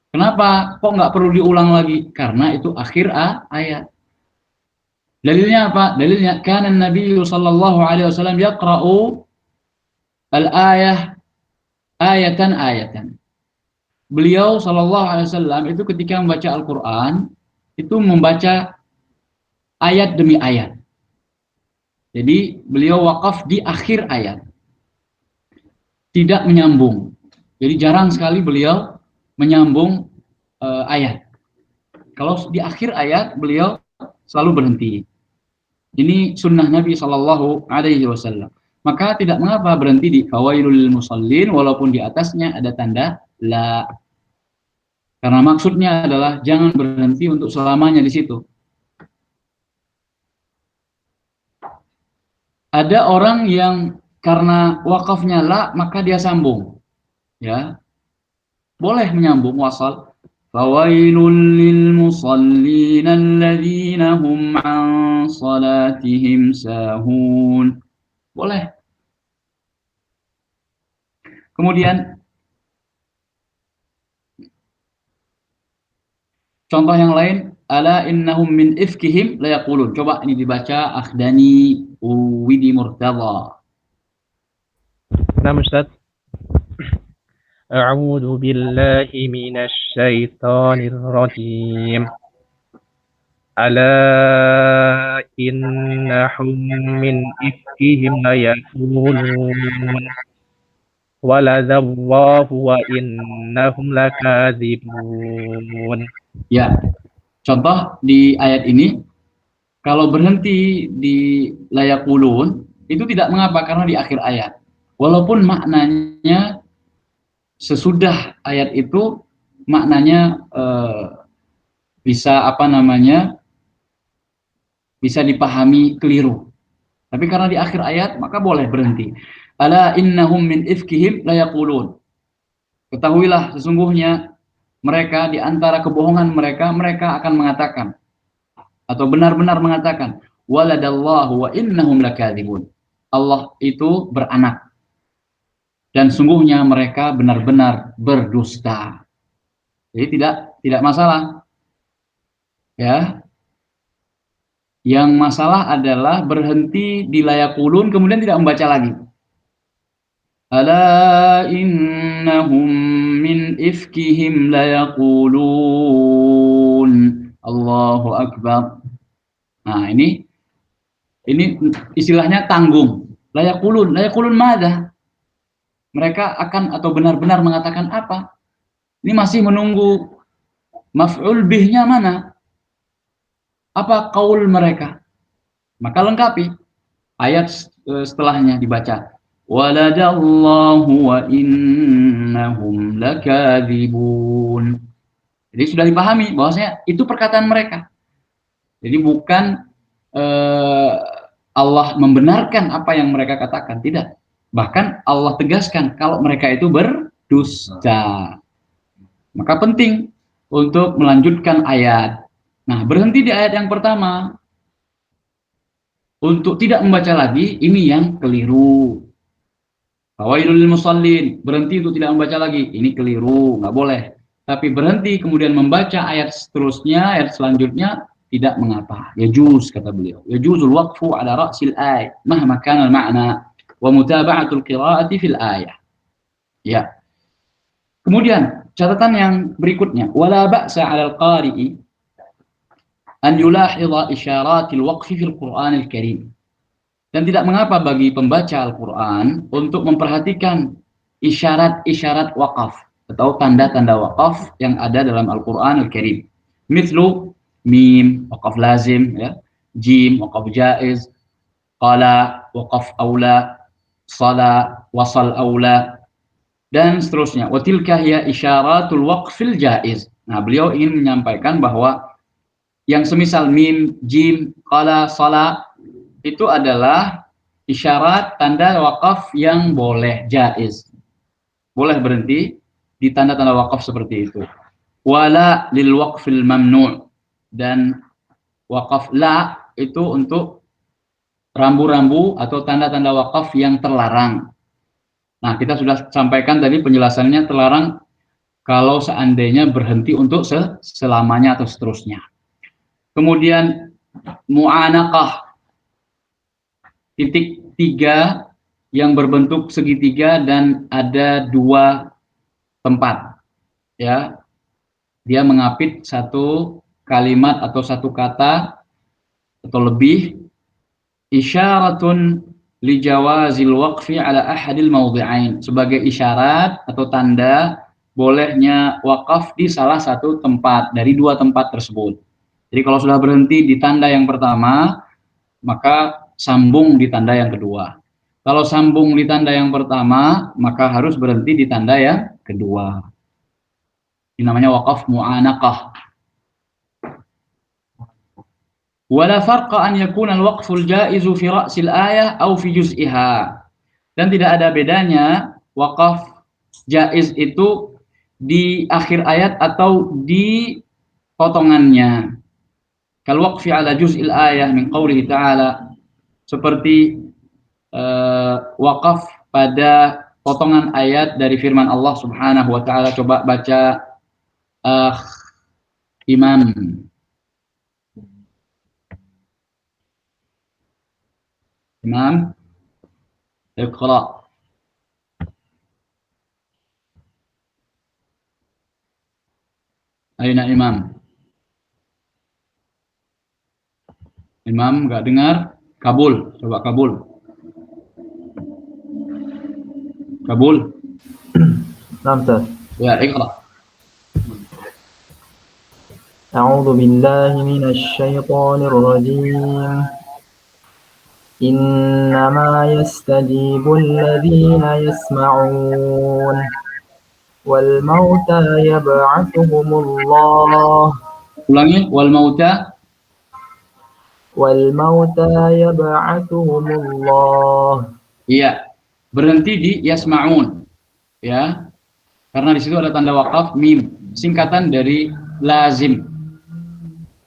Kenapa? Kok nggak perlu diulang lagi? Karena itu akhir ayat. Dalilnya apa? Dalilnya kana Nabi sallallahu alaihi wasallam yaqra'u al-ayah ayatan. Beliau sallallahu alaihi wasallam itu ketika membaca Al-Qur'an itu membaca ayat demi ayat. Jadi beliau wakaf di akhir ayat. Tidak menyambung. Jadi jarang sekali beliau menyambung ayat. Kalau di akhir ayat beliau selalu berhenti. Ini sunnah Nabi Shallallahu Alaihi Wasallam. Maka tidak mengapa berhenti di fawailul lil musallin walaupun di atasnya ada tanda la. Karena maksudnya adalah jangan berhenti untuk selamanya di situ. Ada orang yang karena wakafnya la maka dia sambung, ya boleh menyambung wasal. Fawailul lil musallin alladzina hum 'an salatihim sahun. Boleh. Kemudian contoh yang lain, ala innahum min ifkihim la yaqulun. Coba ini dibaca Akhdani Widi Murtadha. Nah, Ustaz. A'udzu billahi minasy syaithanir rajim. Ala innahum min ifkihim la yaqulun. Waladallahu wa innahum lakadzibun. Ya. Contoh di ayat ini kalau berhenti di layaqulun itu tidak mengapa karena di akhir ayat. Walaupun maknanya sesudah ayat itu maknanya bisa bisa dipahami keliru. Tapi karena di akhir ayat maka boleh berhenti. Ala innahum min ifkihim la yaqulun. Ketahuilah sesungguhnya mereka, di antara kebohongan mereka, mereka akan mengatakan atau benar-benar mengatakan waladallahu wa innahum lakadzibun. Allah itu beranak dan sungguhnya mereka benar-benar berdusta. Jadi tidak masalah. Ya. Yang masalah adalah berhenti di layaqulun kemudian tidak membaca lagi. Ala innahum min ifkihim layaqulun. Allahu akbar. Nah, ini istilahnya tanggung. Layaqulun madza? Mereka akan atau benar-benar mengatakan apa? Ini masih menunggu maf'ul bihnya mana? Apa qaul mereka? Maka lengkapi ayat setelahnya dibaca. Waladallahu wa innahum lakadzibun. Jadi sudah dipahami bahwasanya itu perkataan mereka. Jadi bukan Allah membenarkan apa yang mereka katakan, tidak. Bahkan Allah tegaskan kalau mereka itu berdusta. Maka penting untuk melanjutkan ayat. Nah, berhenti di ayat yang pertama. Untuk tidak membaca lagi, ini yang keliru. Fawailul lil musallin, berhenti untuk tidak membaca lagi, ini keliru, nggak boleh. Tapi berhenti kemudian membaca ayat seterusnya, ayat selanjutnya, tidak mengapa. Yajuz, kata beliau. Yajuzul waqfu ala ra'sil ayat, mahma kana al-ma'na, wa mutaba'atul qira'ati fil ayah. Ya. Kemudian, catatan yang berikutnya, wala ba'sa 'alal qari'i an yulahidha isyaratil waqfi fil Qur'anil Karim. Dan tidak mengapa bagi pembaca Al-Qur'an untuk memperhatikan isyarat-isyarat waqaf atau tanda-tanda waqaf yang ada dalam Al-Qur'anil Karim. Mithlu mim waqaf lazim, ya, jim waqaf jaiz, qala waqaf aula, sala wasal aula, dan seterusnya. Wa tilka hiya isyaratul waqfil jaiz. Nah, beliau ingin menyampaikan bahwa yang semisal mim, jim, qala, sala itu adalah isyarat tanda wakaf yang boleh, jaiz. Boleh berhenti di tanda-tanda wakaf seperti itu. Wala lil waqfil mamnu', dan wakaf la itu untuk rambu-rambu atau tanda-tanda wakaf yang terlarang. Nah, kita sudah sampaikan tadi penjelasannya, terlarang kalau seandainya berhenti untuk selamanya atau seterusnya. Kemudian mu'anaqah, titik 3 yang berbentuk segitiga dan ada 2 tempat, ya. Dia mengapit satu kalimat atau satu kata atau lebih. Isyaratun li jawazil waqfi ala ahadil mawdi'ain, sebagai isyarat atau tanda bolehnya wakaf di salah satu tempat dari 2 tempat tersebut. Jadi kalau sudah berhenti di tanda yang pertama, maka sambung di tanda yang kedua. Kalau sambung di tanda yang pertama, maka harus berhenti di tanda yang kedua. Ini namanya waqaf mu'anaqah. Wala farqa an yakuna al-waqful jaizu fi ra'sil ayah aw fi juz'iha. Dan tidak ada bedanya waqaf jaiz itu di akhir ayat atau di potongannya. Kal waqfi ala juz'il ayah min qawlihi ta'ala, seperti waqaf pada potongan ayat dari firman Allah Subhanahu wa taala. Coba baca Imam. Imam, iqra. Aina Imam? Imam nggak dengar? Kabul, coba kabul. Kabul. Namta. Ya, iqra. A'udzu billahi minasy syaithanir rajim. Innama yastajibu alladhina yasma'un wal mauta yab'athuhumullah. Ulangi, wal mauta. Wal mauta yab'athuhumullah. Iya, berhenti di yasma'un, ya, karena di situ ada tanda wakaf mim. singkatan dari lazim.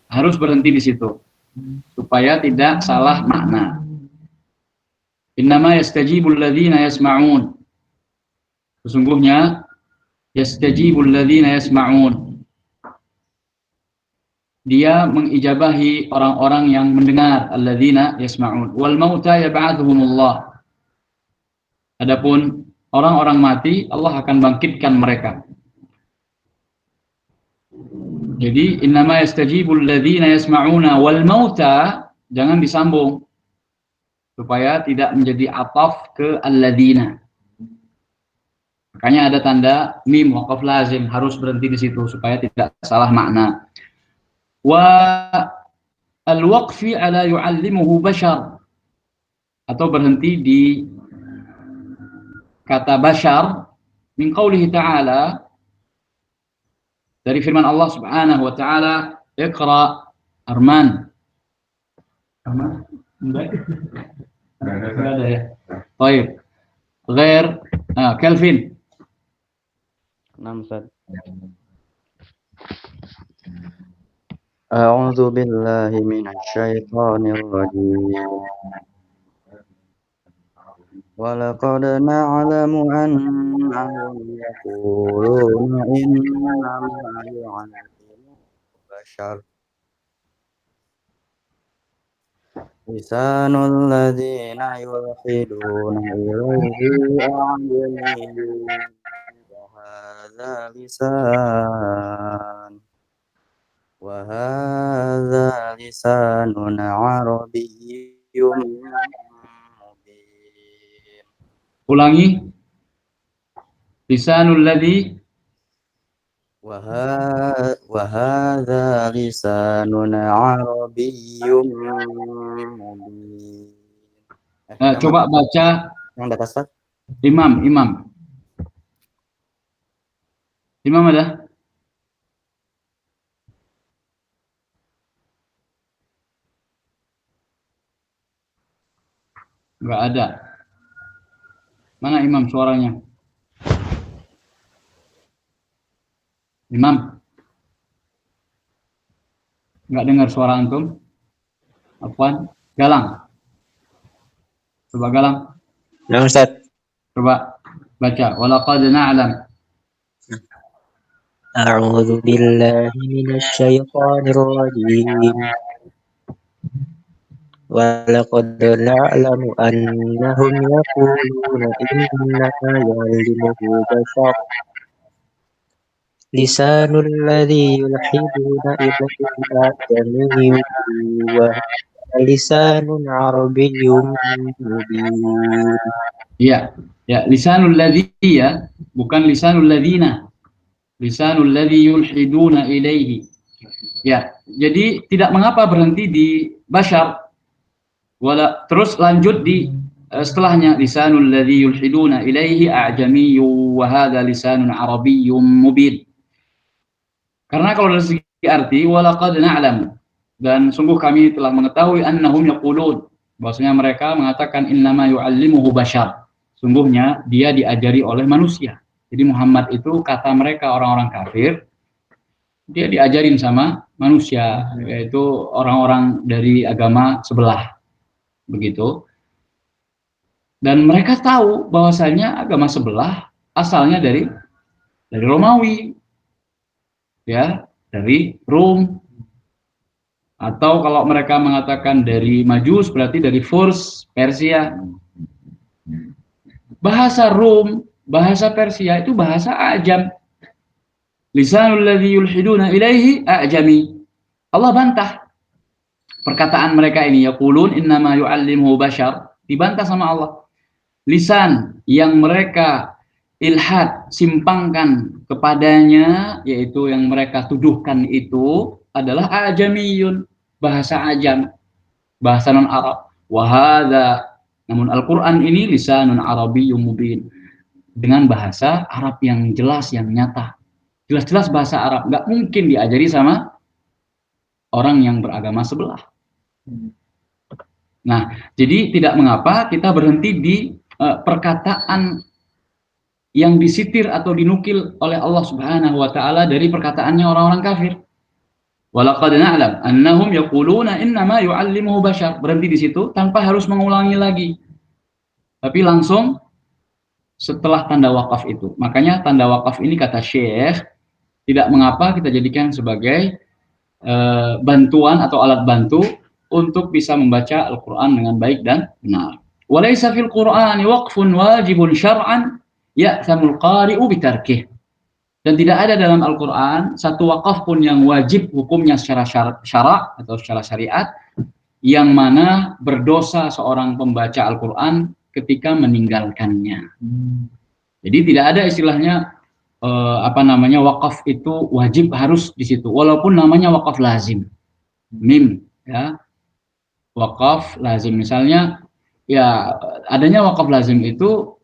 Harus berhenti di situ supaya tidak salah makna. Innama yastajibul ladzina yasma'un. Sesungguhnya yastajibul ladzina yasma'un. Dia mengijabahi orang-orang yang mendengar, alladzina yasma'un. Wal mauta yab'atsuhumullah. Adapun orang-orang mati, Allah akan bangkitkan mereka. Jadi innama yastajibul ladzina yasma'una wal mauta, jangan disambung supaya tidak menjadi ataf ke alladzina. Makanya ada tanda mim waqaf lazim, harus berhenti di situ supaya tidak salah makna. Wa al-waqfi ala yu'allimuhu bashar, atau berhenti di kata bashar min qaulihi ta'ala, dari firman Allah Subhanahu wa taala, Iqra Arman. Arman? Enggak ada ya. Baik. Ghair Kelvin. Naam, Ustaz. A'udzu billahi minasy syaithanir rajim. ولقد نعلم أنهم يقولون إنما يعلمه بشر لسان الذين يلحدون إليه أعجمي وهذا لسان عربي Ulangi. Lisanul ladzi wahadza lisanun arabiyyun mubin. Coba baca yang atas, Pak. Imam ada? Enggak ada. Mana Imam suaranya? Imam? Enggak dengar suara antum? Apaan? Galang? Coba Galang. Nah, Ustaz. Coba baca. Walaqad na'lam. A'udzu billahi minasy syaithanir rajim. Walaqad na'lamu annahum yaquluna innama yu'allimuhu bashar lisanul ladzi yulhiduna ilaihi wa lisanun arabiyyun mubin. Ya, lisanul ladzi, ya, bukan lisanul ladzina. Lisanul ladzi yulhiduna ilaihi. Ya, jadi tidak mengapa berhenti di bashar. Terus lanjut di setelahnya, lisanul ladzi yulhiduna ilaihi a'jamiyyu wa hadza lisanun arabiyyun mubin. Karena kalau dari segi arti, walaqad na'lam, dan sungguh kami telah mengetahui, annahum yaqulun, bahwasanya mereka mengatakan innama yu'allimuhu bashar, sungguhnya dia diajari oleh manusia. Jadi Muhammad itu, kata mereka orang-orang kafir, dia diajarin sama manusia, yaitu orang-orang dari agama sebelah. Begitu. Dan mereka tahu bahwasanya agama sebelah asalnya dari Romawi, ya, dari Rom, atau kalau mereka mengatakan dari Majus berarti dari Furs, Persia. Bahasa Rom, bahasa Persia itu bahasa ajam. Lisanul ladzi yulhiduna ilaihi a'jami. Allah bantah perkataan mereka ini, yaqulun innama yu'allimuhu bashar, dibantah sama Allah. Lisan yang mereka ilhad, simpangkan kepadanya, yaitu yang mereka tuduhkan itu adalah ajamiyun, bahasa ajam, bahasa non Arab. Wahada, namun Al-Quran ini lisanun arabiyyun mubin, dengan bahasa Arab yang jelas, yang nyata, jelas-jelas bahasa Arab, nggak mungkin diajari sama orang yang beragama sebelah. Nah, jadi tidak mengapa kita berhenti di perkataan yang disitir atau dinukil oleh Allah Subhanahu wa taala dari perkataannya orang-orang kafir. Walaqad na'lam annahum yaquluna innama yu'allimuhu bashar. Berhenti di situ tanpa harus mengulangi lagi. Tapi langsung setelah tanda wakaf itu. Makanya tanda wakaf ini kata Syekh tidak mengapa kita jadikan sebagai bantuan atau alat bantu untuk bisa membaca Al-Qur'an dengan baik dan benar. Walaysa fil Qur'ani waqfun wajibun syar'an ya'thamul qari'u bitarkih. Dan tidak ada dalam Al-Quran satu wakaf pun yang wajib hukumnya secara syarak atau secara syariat, yang mana berdosa seorang pembaca Al-Quran ketika meninggalkannya. Jadi tidak ada istilahnya wakaf itu wajib harus di situ, walaupun namanya wakaf lazim, mim, ya, wakaf lazim. Misalnya, ya adanya wakaf lazim itu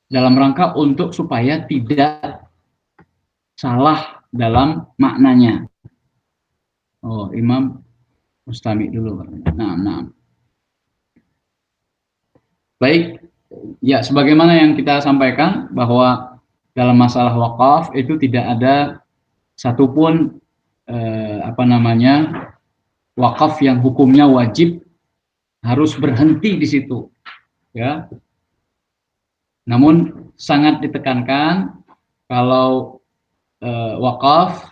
dalam rangka untuk supaya tidak salah dalam maknanya. Oh, Imam Mustami dulu. Nah. Baik, ya sebagaimana yang kita sampaikan bahwa dalam masalah wakaf itu tidak ada satupun wakaf yang hukumnya wajib harus berhenti di situ, ya. Namun sangat ditekankan kalau wakaf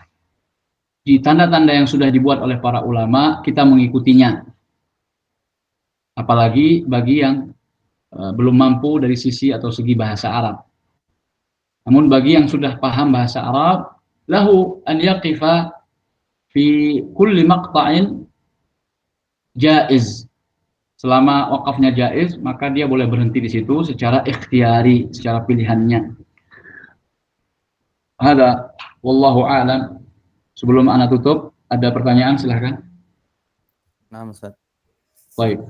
di tanda-tanda yang sudah dibuat oleh para ulama kita mengikutinya, apalagi bagi yang belum mampu dari sisi atau segi bahasa Arab. Namun bagi yang sudah paham bahasa Arab, lahu an yaqifa fi kulli maqta'in jaiz. Selama wakafnya jaiz, maka dia boleh berhenti di situ secara ikhtiyari, secara pilihannya. Ada, wallahu a'lam. Sebelum ana tutup, ada pertanyaan silahkan. Nah, Ustaz. Baik.